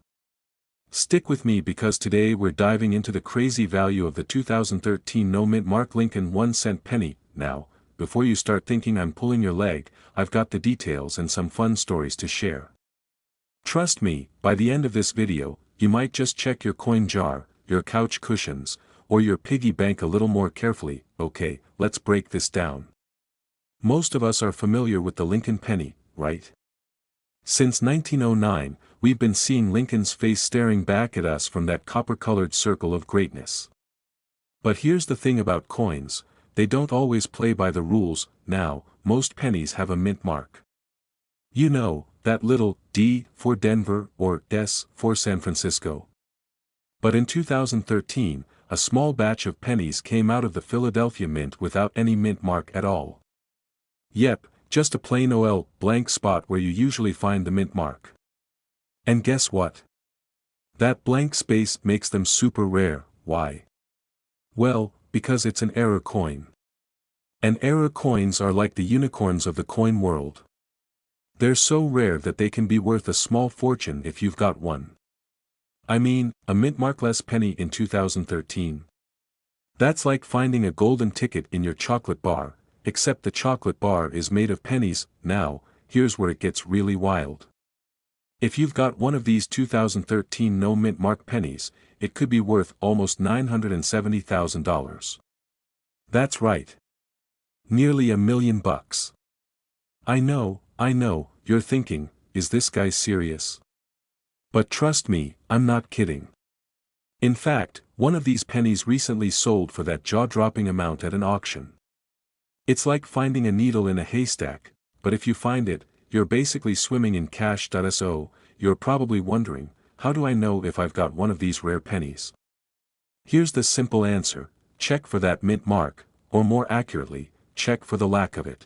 Stick with me because today we're diving into the crazy value of the 2013 no mint mark Lincoln 1-cent penny. Now, before you start thinking I'm pulling your leg, I've got the details and some fun stories to share. Trust me, by the end of this video, you might just check your coin jar, your couch cushions, or your piggy bank a little more carefully. Okay, let's break this down. Most of us are familiar with the Lincoln penny, right? Since 1909, we've been seeing Lincoln's face staring back at us from that copper-colored circle of greatness. But here's the thing about coins, they don't always play by the rules. Now, most pennies have a mint mark. You know, that little D for Denver or S for San Francisco. But in 2013, a small batch of pennies came out of the Philadelphia Mint without any mint mark at all. Yep, just a plain old blank spot where you usually find the mint mark. And guess what? That blank space makes them super rare. Why? Well, because it's an error coin. And error coins are like the unicorns of the coin world. They're so rare that they can be worth a small fortune if you've got one. I mean, a mint markless penny in 2013. That's like finding a golden ticket in your chocolate bar, except the chocolate bar is made of pennies. Now, here's where it gets really wild. If you've got one of these 2013 no mint mark pennies, it could be worth almost $970,000. That's right. Nearly $1 million. I know, you're thinking, is this guy serious? But trust me, I'm not kidding. In fact, one of these pennies recently sold for that jaw-dropping amount at an auction. It's like finding a needle in a haystack, but if you find it, you're basically swimming in cash. So, you're probably wondering, how do I know if I've got one of these rare pennies? Here's the simple answer, check for that mint mark, or more accurately, check for the lack of it.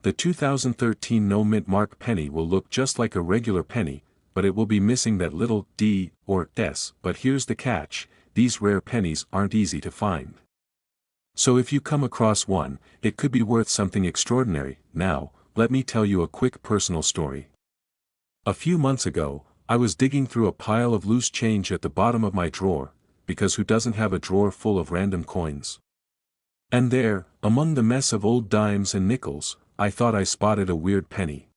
The 2013 no mint mark penny will look just like a regular penny, but it will be missing that little D or S. But here's the catch, these rare pennies aren't easy to find. So if you come across one, it could be worth something extraordinary. Now, let me tell you a quick personal story. A few months ago, I was digging through a pile of loose change at the bottom of my drawer, because who doesn't have a drawer full of random coins? And there, among the mess of old dimes and nickels, I thought I spotted a weird penny.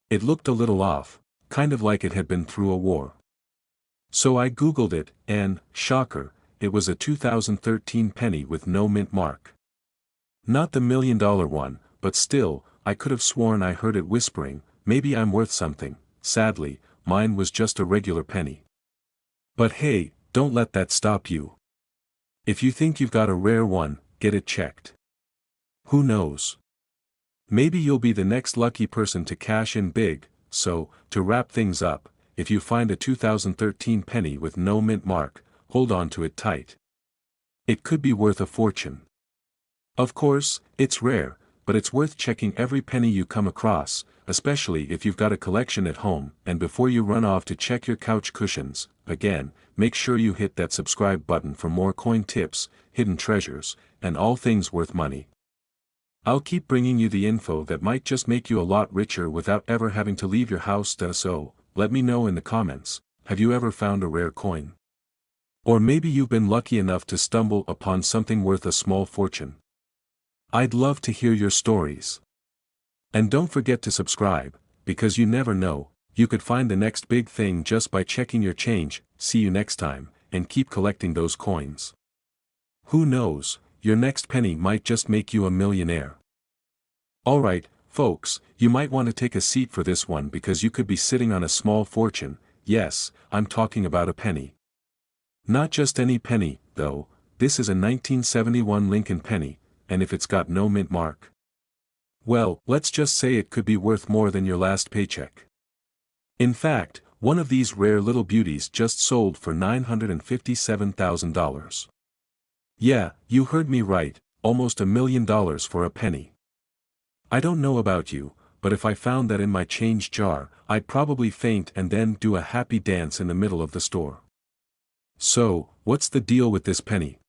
It looked a little off, kind of like it had been through a war. So I googled it, and, shocker, it was a 2013 penny with no mint mark. Not the $1 million one, but still, I could have sworn I heard it whispering, maybe I'm worth something. Sadly, mine was just a regular penny. But hey, don't let that stop you. If you think you've got a rare one, get it checked. Who knows? Maybe you'll be the next lucky person to cash in big. So, to wrap things up, if you find a 2013 penny with no mint mark, hold on to it tight. It could be worth a fortune. Of course, it's rare, but it's worth checking every penny you come across, especially if you've got a collection at home. And before you run off to check your couch cushions, again, make sure you hit that subscribe button for more coin tips, hidden treasures, and all things worth money. I'll keep bringing you the info that might just make you a lot richer without ever having to leave your house. So, let me know in the comments, have you ever found a rare coin? Or maybe you've been lucky enough to stumble upon something worth a small fortune. I'd love to hear your stories. And don't forget to subscribe, because you never know, you could find the next big thing just by checking your change. See you next time, and keep collecting those coins. Who knows, your next penny might just make you a millionaire. Alright, folks, you might want to take a seat for this one because you could be sitting on a small fortune. Yes, I'm talking about a penny. Not just any penny, though. This is a 1971 Lincoln penny, and if it's got no mint mark, well, let's just say it could be worth more than your last paycheck. In fact, one of these rare little beauties just sold for $957,000. Yeah, you heard me right, almost $1 million for a penny. I don't know about you, but if I found that in my change jar, I'd probably faint and then do a happy dance in the middle of the store. So, what's the deal with this penny?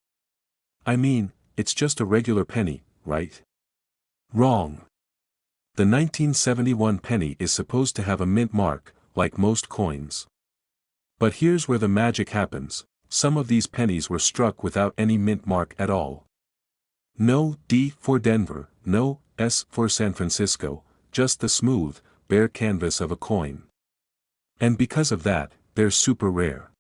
I mean, it's just a regular penny, right? Wrong. The 1971 penny is supposed to have a mint mark, like most coins. But here's where the magic happens. Some of these pennies were struck without any mint mark at all. No D for Denver, no S for San Francisco, just the smooth, bare canvas of a coin. And because of that, they're super rare.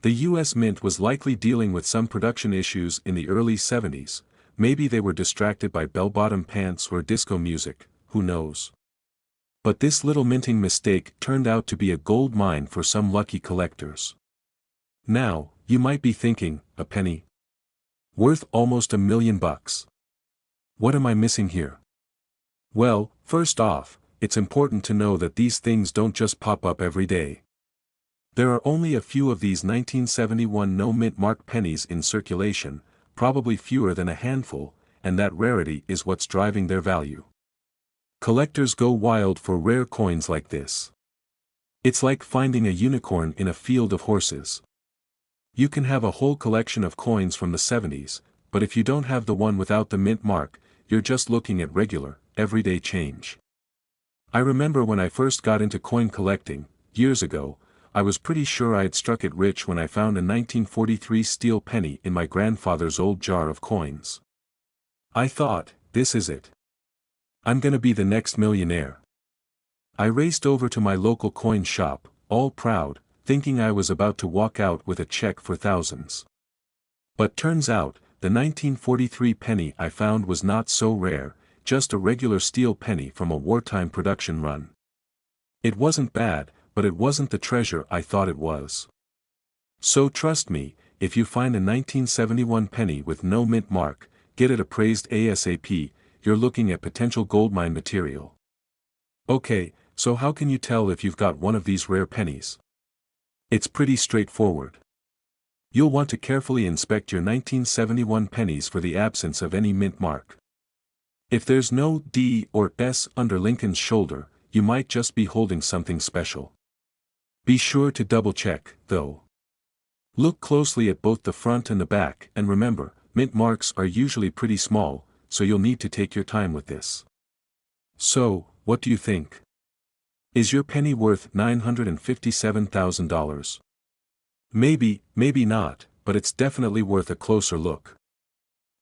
The US Mint was likely dealing with some production issues in the early 70s, maybe they were distracted by bell-bottom pants or disco music, who knows. But this little minting mistake turned out to be a gold mine for some lucky collectors. Now, you might be thinking, a penny? Worth almost $1 million. What am I missing here? Well, first off, it's important to know that these things don't just pop up every day. There are only a few of these 1971 no mint mark pennies in circulation, probably fewer than a handful, and that rarity is what's driving their value. Collectors go wild for rare coins like this. It's like finding a unicorn in a field of horses. You can have a whole collection of coins from the 70s, but if you don't have the one without the mint mark, you're just looking at regular, everyday change. I remember when I first got into coin collecting, years ago, I was pretty sure I had struck it rich when I found a 1943 steel penny in my grandfather's old jar of coins. I thought, this is it. I'm gonna be the next millionaire. I raced over to my local coin shop, all proud, thinking I was about to walk out with a check for thousands. But turns out, the 1943 penny I found was not so rare, just a regular steel penny from a wartime production run. It wasn't bad, but it wasn't the treasure I thought it was. So trust me, if you find a 1971 penny with no mint mark, get it appraised ASAP, you're looking at potential goldmine material. Okay, so how can you tell if you've got one of these rare pennies? It's pretty straightforward. You'll want to carefully inspect your 1971 pennies for the absence of any mint mark. If there's no D or S under Lincoln's shoulder, you might just be holding something special. Be sure to double-check, though. Look closely at both the front and the back, and remember, mint marks are usually pretty small, so you'll need to take your time with this. So, what do you think? Is your penny worth $957,000? Maybe, maybe not, but it's definitely worth a closer look.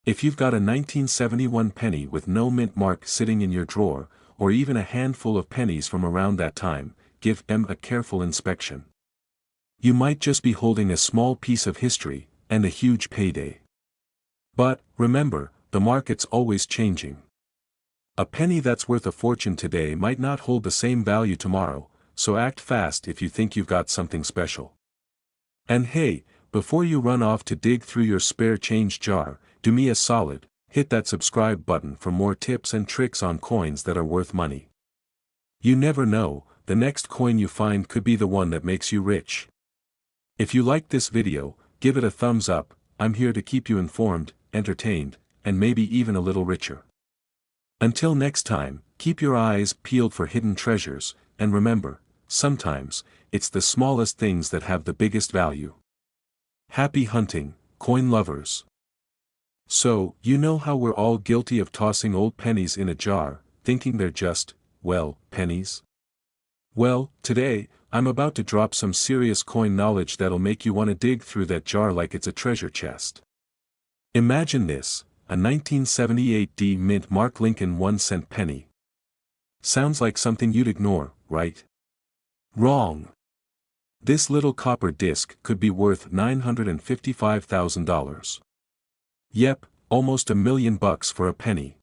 If you've got a 1971 penny with no mint mark sitting in your drawer, or even a handful of pennies from around that time, give them a careful inspection. You might just be holding a small piece of history, and a huge payday. But, remember, the market's always changing. A penny that's worth a fortune today might not hold the same value tomorrow, so act fast if you think you've got something special. And hey, before you run off to dig through your spare change jar, do me a solid, hit that subscribe button for more tips and tricks on coins that are worth money. You never know, the next coin you find could be the one that makes you rich. If you liked this video, give it a thumbs up. I'm here to keep you informed, entertained, and maybe even a little richer. Until next time, keep your eyes peeled for hidden treasures, and remember, sometimes, it's the smallest things that have the biggest value. Happy hunting, coin lovers! So, you know how we're all guilty of tossing old pennies in a jar, thinking they're just, well, pennies? Well, today, I'm about to drop some serious coin knowledge that'll make you want to dig through that jar like it's a treasure chest. Imagine this, a 1978 D mint mark Lincoln 1-cent penny. Sounds like something you'd ignore, right? Wrong. This little copper disc could be worth $955,000. Yep, almost $1 million for a penny.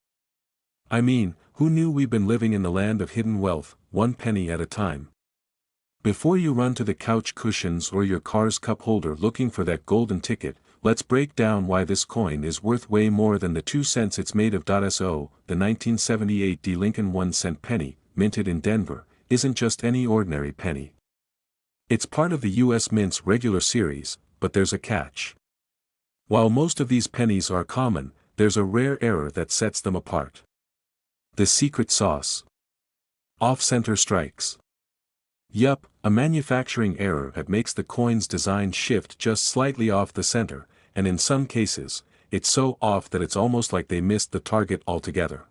I mean, who knew we've been living in the land of hidden wealth, one penny at a time? Before you run to the couch cushions or your car's cup holder looking for that golden ticket, let's break down why this coin is worth way more than the 2 cents it's made of. So, the 1978 D Lincoln 1-cent penny, minted in Denver, isn't just any ordinary penny. It's part of the U.S. Mint's regular series, but there's a catch. While most of these pennies are common, there's a rare error that sets them apart. The secret sauce. Off-center strikes. Yup, a manufacturing error that makes the coin's design shift just slightly off the center, and in some cases, it's so off that it's almost like they missed the target altogether.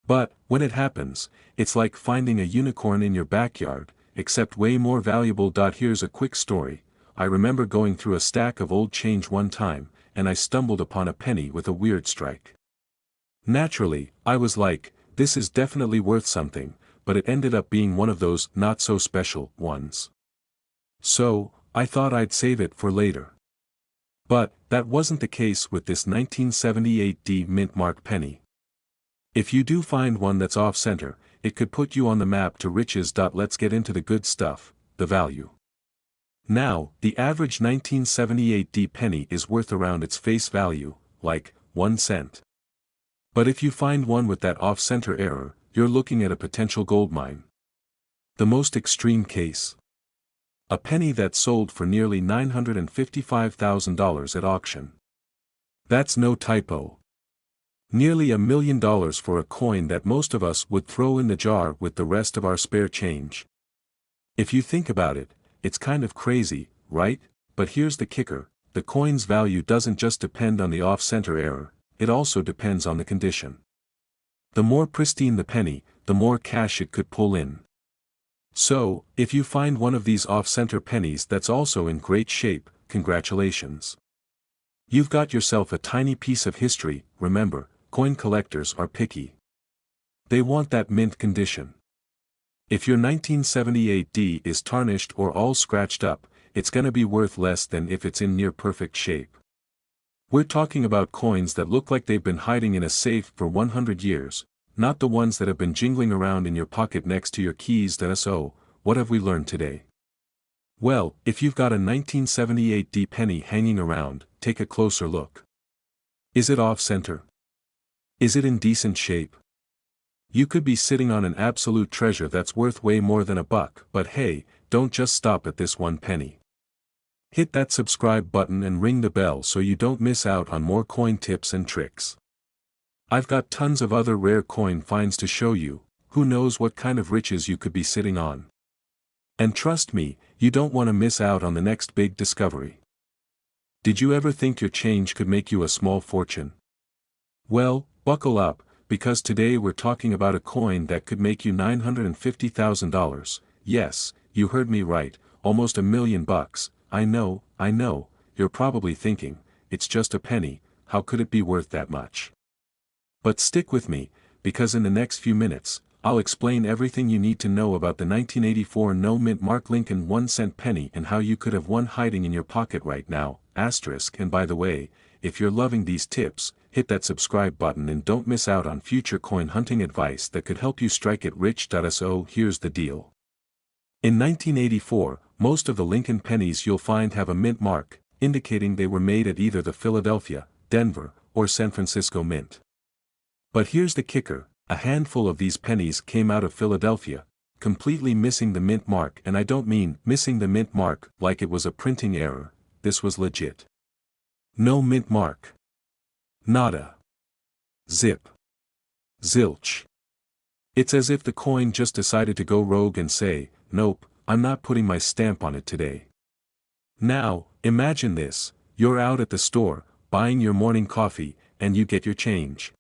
But, when it happens, it's like finding a unicorn in your backyard, except way more valuable. Here's a quick story. I remember going through a stack of old change one time, and I stumbled upon a penny with a weird strike. Naturally, I was like, this is definitely worth something, but it ended up being one of those not-so-special ones. So, I thought I'd save it for later. But, that wasn't the case with this 1978 D mint mark penny. If you do find one that's off-center, it could put you on the map to riches. Let's get into the good stuff, the value. Now, the average 1978 D penny is worth around its face value, like 1 cent. But if you find one with that off-center error, you're looking at a potential goldmine. The most extreme case. A penny that sold for nearly $955,000 at auction. That's no typo. Nearly $1 million for a coin that most of us would throw in the jar with the rest of our spare change. If you think about it, it's kind of crazy, right? But here's the kicker, the coin's value doesn't just depend on the off-center error, it also depends on the condition. The more pristine the penny, the more cash it could pull in. So, if you find one of these off-center pennies that's also in great shape, congratulations. You've got yourself a tiny piece of history. Remember, coin collectors are picky. They want that mint condition. If your 1978 D is tarnished or all scratched up, it's gonna be worth less than if it's in near perfect shape. We're talking about coins that look like they've been hiding in a safe for 100 years, not the ones that have been jingling around in your pocket next to your keys. So, what have we learned today? Well, if you've got a 1978 D penny hanging around, take a closer look. Is it off-center? Is it in decent shape? You could be sitting on an absolute treasure that's worth way more than $1, but hey, don't just stop at this one penny. Hit that subscribe button and ring the bell so you don't miss out on more coin tips and tricks. I've got tons of other rare coin finds to show you, who knows what kind of riches you could be sitting on. And trust me, you don't want to miss out on the next big discovery. Did you ever think your change could make you a small fortune? Well, buckle up, because today we're talking about a coin that could make you $950,000, yes, you heard me right, almost $1 million. I know, you're probably thinking, it's just a penny, how could it be worth that much? But stick with me, because in the next few minutes, I'll explain everything you need to know about the 1984 no-mint Mark Lincoln 1-cent penny and how you could have one hiding in your pocket right now, asterisk. And by the way, if you're loving these tips, hit that subscribe button and don't miss out on future coin hunting advice that could help you strike it rich. So here's the deal. In 1984, most of the Lincoln pennies you'll find have a mint mark, indicating they were made at either the Philadelphia, Denver, or San Francisco Mint. But here's the kicker, a handful of these pennies came out of Philadelphia, completely missing the mint mark, and I don't mean missing the mint mark like it was a printing error, this was legit. No mint mark. Nada. Zip. Zilch. It's as if the coin just decided to go rogue and say, nope, I'm not putting my stamp on it today. Now, imagine this, you're out at the store, buying your morning coffee, and you get your change.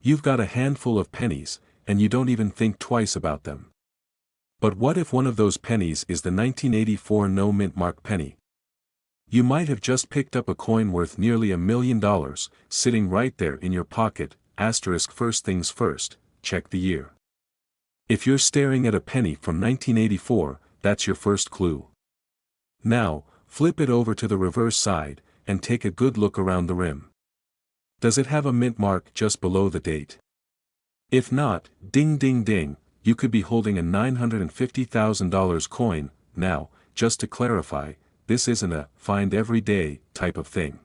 You've got a handful of pennies, and you don't even think twice about them. But what if one of those pennies is the 1984 no mint mark penny? You might have just picked up a coin worth nearly $1 million, sitting right there in your pocket, asterisk. First things first, check the year. If you're staring at a penny from 1984, that's your first clue. Now, flip it over to the reverse side, and take a good look around the rim. Does it have a mint mark just below the date? If not, ding ding ding, you could be holding a $950,000 coin. Now, just to clarify, this isn't a find every day type of thing.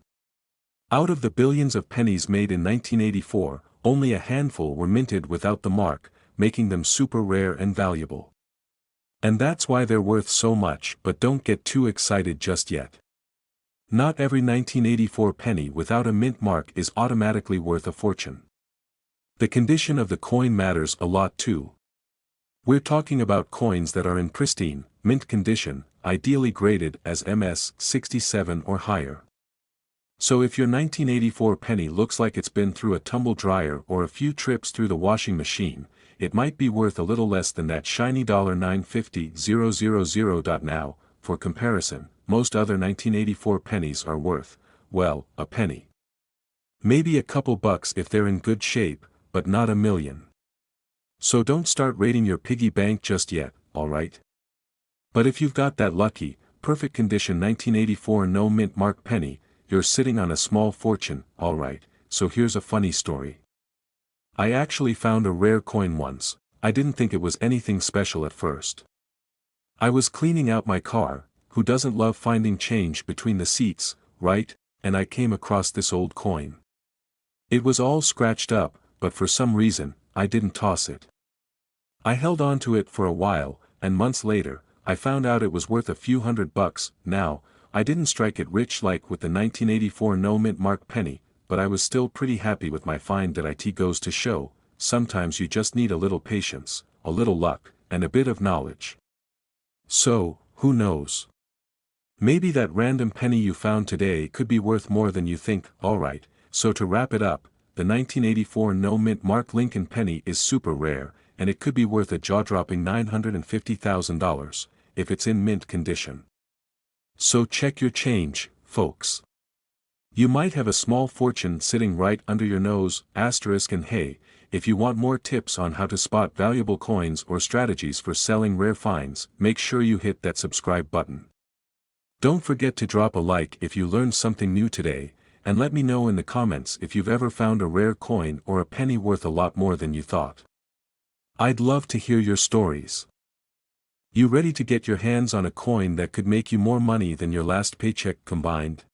Out of the billions of pennies made in 1984, only a handful were minted without the mark, making them super rare and valuable. And that's why they're worth so much. But don't get too excited just yet. Not every 1984 penny without a mint mark is automatically worth a fortune. The condition of the coin matters a lot too. We're talking about coins that are in pristine, mint condition, ideally graded as MS 67 or higher. So if your 1984 penny looks like it's been through a tumble dryer or a few trips through the washing machine, it might be worth a little less than that shiny $950,000. Now, for comparison, most other 1984 pennies are worth, well, a penny. Maybe a couple bucks if they're in good shape, but not $1 million. So don't start raiding your piggy bank just yet, alright? But if you've got that lucky, perfect condition 1984 no mint mark penny, you're sitting on a small fortune, alright. So here's a funny story. I actually found a rare coin once. I didn't think it was anything special at first. I was cleaning out my car, who doesn't love finding change between the seats, right? And I came across this old coin. It was all scratched up, but for some reason, I didn't toss it. I held on to it for a while, and months later, I found out it was worth a few $100. Now, I didn't strike it rich like with the 1984 no mint mark penny, but I was still pretty happy with my find. That it goes to show, sometimes you just need a little patience, a little luck, and a bit of knowledge. So, who knows? Maybe that random penny you found today could be worth more than you think. Alright, so to wrap it up, the 1984 no mint mark Lincoln penny is super rare, and it could be worth a jaw-dropping $950,000, if it's in mint condition. So check your change, folks. You might have a small fortune sitting right under your nose, asterisk. And hey, if you want more tips on how to spot valuable coins or strategies for selling rare finds, make sure you hit that subscribe button. Don't forget to drop a like if you learned something new today, and let me know in the comments if you've ever found a rare coin or a penny worth a lot more than you thought. I'd love to hear your stories. You ready to get your hands on a coin that could make you more money than your last paycheck combined?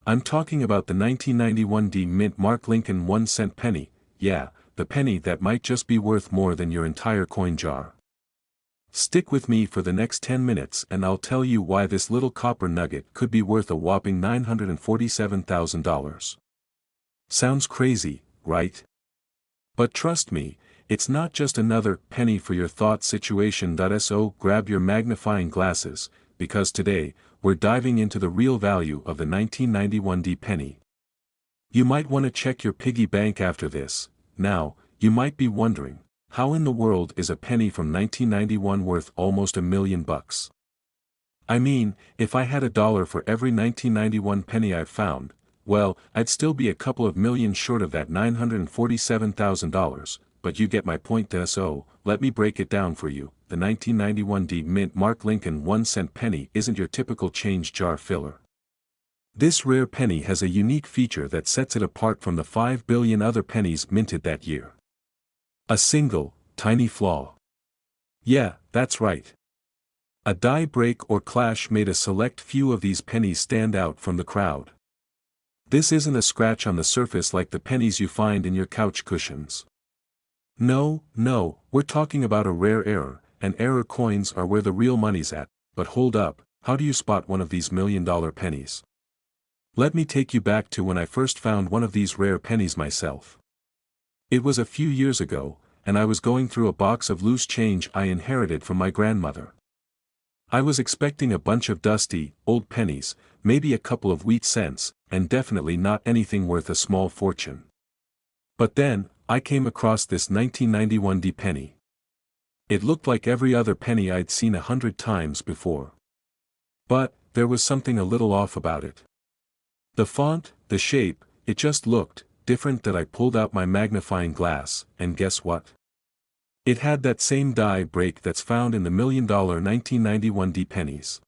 I'm talking about the 1991 D mint mark Lincoln 1-cent penny, yeah, the penny that might just be worth more than your entire coin jar. Stick with me for the next 10 minutes and I'll tell you why this little copper nugget could be worth a whopping $947,000. Sounds crazy, right? But trust me, it's not just another penny for your thought situation. So grab your magnifying glasses, because today, we're diving into the real value of the 1991 penny. You might want to check your piggy bank after this. Now, you might be wondering, how in the world is a penny from 1991 worth almost $1 million? I mean, if I had $1 for every 1991 penny I've found, well, I'd still be a couple of million short of that $947,000, but you get my point. So, let me break it down for you. The 1991 mint Mark Lincoln 1-cent penny isn't your typical change jar filler. This rare penny has a unique feature that sets it apart from the 5 billion other pennies minted that year. A single, tiny flaw. Yeah, that's right. A die break or clash made a select few of these pennies stand out from the crowd. This isn't a scratch on the surface like the pennies you find in your couch cushions. No, we're talking about a rare error, and error coins are where the real money's at. But hold up, how do you spot one of these $1 million pennies? Let me take you back to when I first found one of these rare pennies myself. It was a few years ago, and I was going through a box of loose change I inherited from my grandmother. I was expecting a bunch of dusty, old pennies, maybe a couple of wheat cents, and definitely not anything worth a small fortune. But then, I came across this 1991 penny. It looked like every other penny I'd seen 100 times before. But, there was something a little off about it. The font, the shape, it just looked different. That I pulled out my magnifying glass, and guess what? It had that same die break that's found in the $1 million 1991 pennies.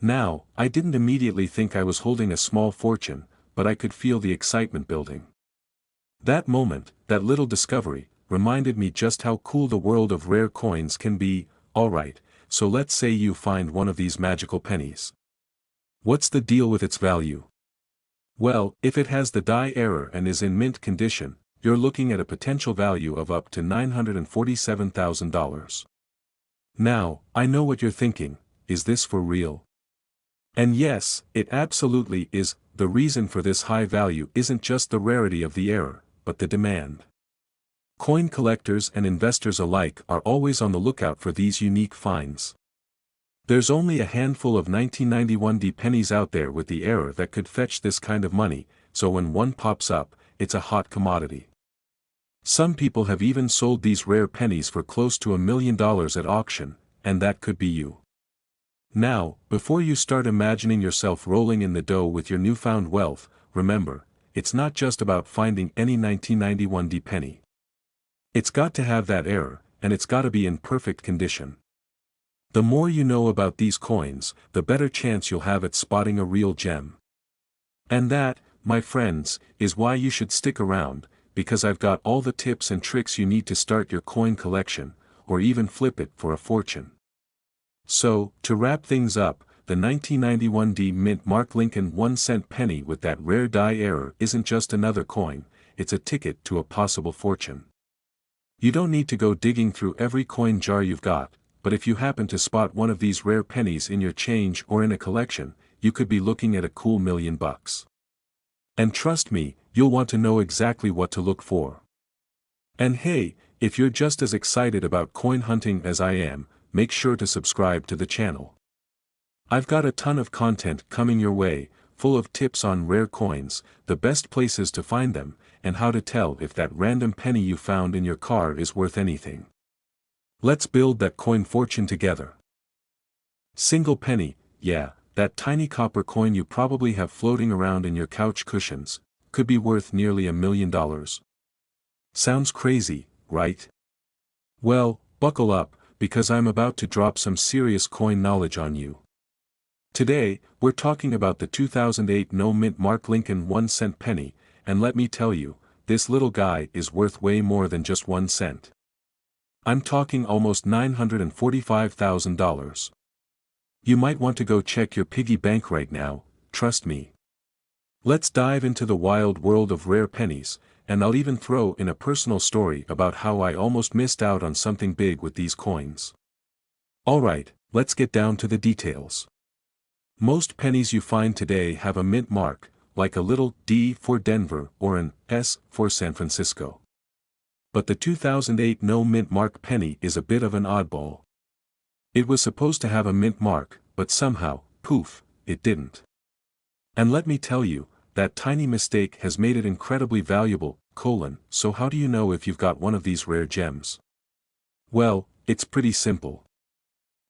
Now, I didn't immediately think I was holding a small fortune, but I could feel the excitement building. That moment, that little discovery, reminded me just how cool the world of rare coins can be. Alright, so let's say you find one of these magical pennies. What's the deal with its value? Well, if it has the die error and is in mint condition, you're looking at a potential value of up to $947,000. Now, I know what you're thinking, is this for real? And yes, it absolutely is. The reason for this high value isn't just the rarity of the error, but the demand. Coin collectors and investors alike are always on the lookout for these unique finds. There's only a handful of 1991 pennies out there with the error that could fetch this kind of money, so when one pops up, it's a hot commodity. Some people have even sold these rare pennies for close to $1 million at auction, and that could be you. Now, before you start imagining yourself rolling in the dough with your newfound wealth, remember, it's not just about finding any 1991 penny. It's got to have that error, and it's got to be in perfect condition. The more you know about these coins, the better chance you'll have at spotting a real gem. And that, my friends, is why you should stick around, because I've got all the tips and tricks you need to start your coin collection, or even flip it for a fortune. So, to wrap things up, the 1991 mint Mark Lincoln 1-cent penny with that rare die error isn't just another coin, it's a ticket to a possible fortune. You don't need to go digging through every coin jar you've got, but if you happen to spot one of these rare pennies in your change or in a collection, you could be looking at a cool $1 million. And trust me, you'll want to know exactly what to look for. And hey, if you're just as excited about coin hunting as I am, make sure to subscribe to the channel. I've got a ton of content coming your way, full of tips on rare coins, the best places to find them, and how to tell if that random penny you found in your car is worth anything. Let's build that coin fortune together. Single penny, yeah, that tiny copper coin you probably have floating around in your couch cushions, could be worth nearly $1 million. Sounds crazy, right? Well, buckle up, because I'm about to drop some serious coin knowledge on you. Today, we're talking about the 2008 mint Mark Lincoln 1-cent penny, and let me tell you, this little guy is worth way more than just 1 cent. I'm talking almost $945,000. You might want to go check your piggy bank right now, trust me. Let's dive into the wild world of rare pennies, and I'll even throw in a personal story about how I almost missed out on something big with these coins. Alright, let's get down to the details. Most pennies you find today have a mint mark, like a little D for Denver or an S for San Francisco. But the 2008 no mint mark penny is a bit of an oddball. It was supposed to have a mint mark, but somehow, poof, it didn't. And let me tell you, that tiny mistake has made it incredibly valuable, so how do you know if you've got one of these rare gems? Well, it's pretty simple.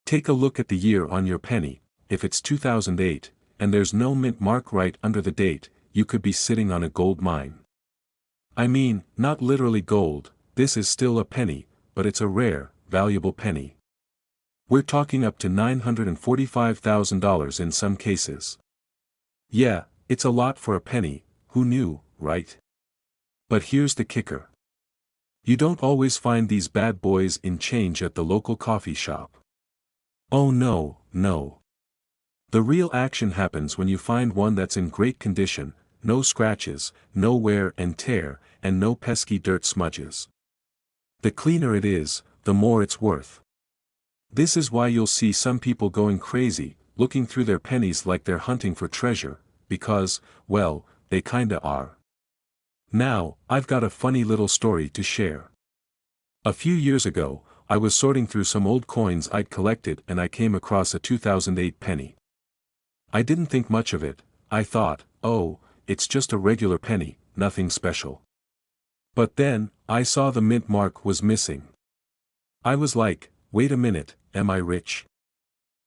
Take a look at the year on your penny. If it's 2008, and there's no mint mark right under the date, you could be sitting on a gold mine. I mean, not literally gold, this is still a penny, but it's a rare, valuable penny. We're talking up to $945,000 in some cases. Yeah, it's a lot for a penny, who knew, right? But here's the kicker. You don't always find these bad boys in change at the local coffee shop. Oh no, no. The real action happens when you find one that's in great condition, no scratches, no wear and tear, and no pesky dirt smudges. The cleaner it is, the more it's worth. This is why you'll see some people going crazy, looking through their pennies like they're hunting for treasure, because, well, they kinda are. Now, I've got a funny little story to share. A few years ago, I was sorting through some old coins I'd collected and I came across a 2008 penny. I didn't think much of it, I thought, oh, it's just a regular penny, nothing special. But then, I saw the mint mark was missing. I was like, wait a minute, am I rich?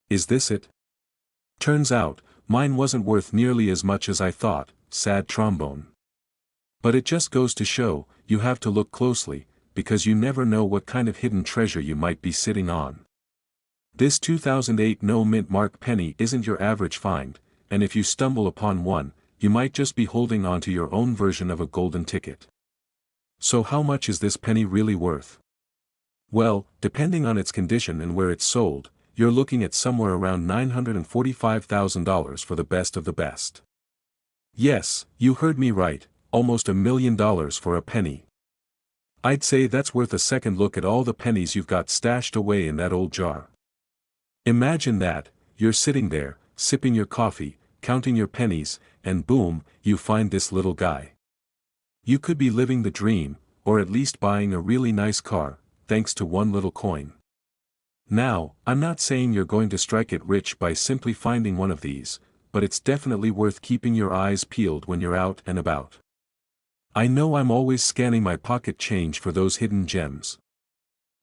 Is this it? Turns out, mine wasn't worth nearly as much as I thought, sad trombone. But it just goes to show, you have to look closely, because you never know what kind of hidden treasure you might be sitting on. This 2008 no mint mark penny isn't your average find, and if you stumble upon one, you might just be holding on to your own version of a golden ticket. So how much is this penny really worth? Well, depending on its condition and where it's sold, you're looking at somewhere around $945,000 for the best of the best. Yes, you heard me right, almost $1 million for a penny. I'd say that's worth a second look at all the pennies you've got stashed away in that old jar. Imagine that, you're sitting there, sipping your coffee, counting your pennies, and boom, you find this little guy. You could be living the dream, or at least buying a really nice car, thanks to one little coin. Now, I'm not saying you're going to strike it rich by simply finding one of these, but it's definitely worth keeping your eyes peeled when you're out and about. I know I'm always scanning my pocket change for those hidden gems.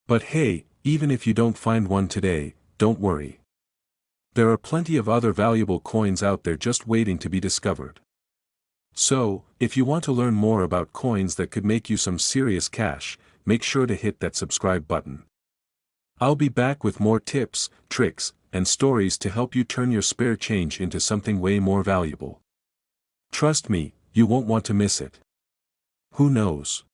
But hey, even if you don't find one today, don't worry. There are plenty of other valuable coins out there just waiting to be discovered. So, if you want to learn more about coins that could make you some serious cash, make sure to hit that subscribe button. I'll be back with more tips, tricks, and stories to help you turn your spare change into something way more valuable. Trust me, you won't want to miss it. Who knows?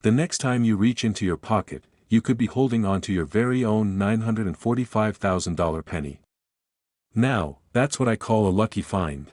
The next time you reach into your pocket, you could be holding on to your very own $945,000 penny. Now, that's what I call a lucky find.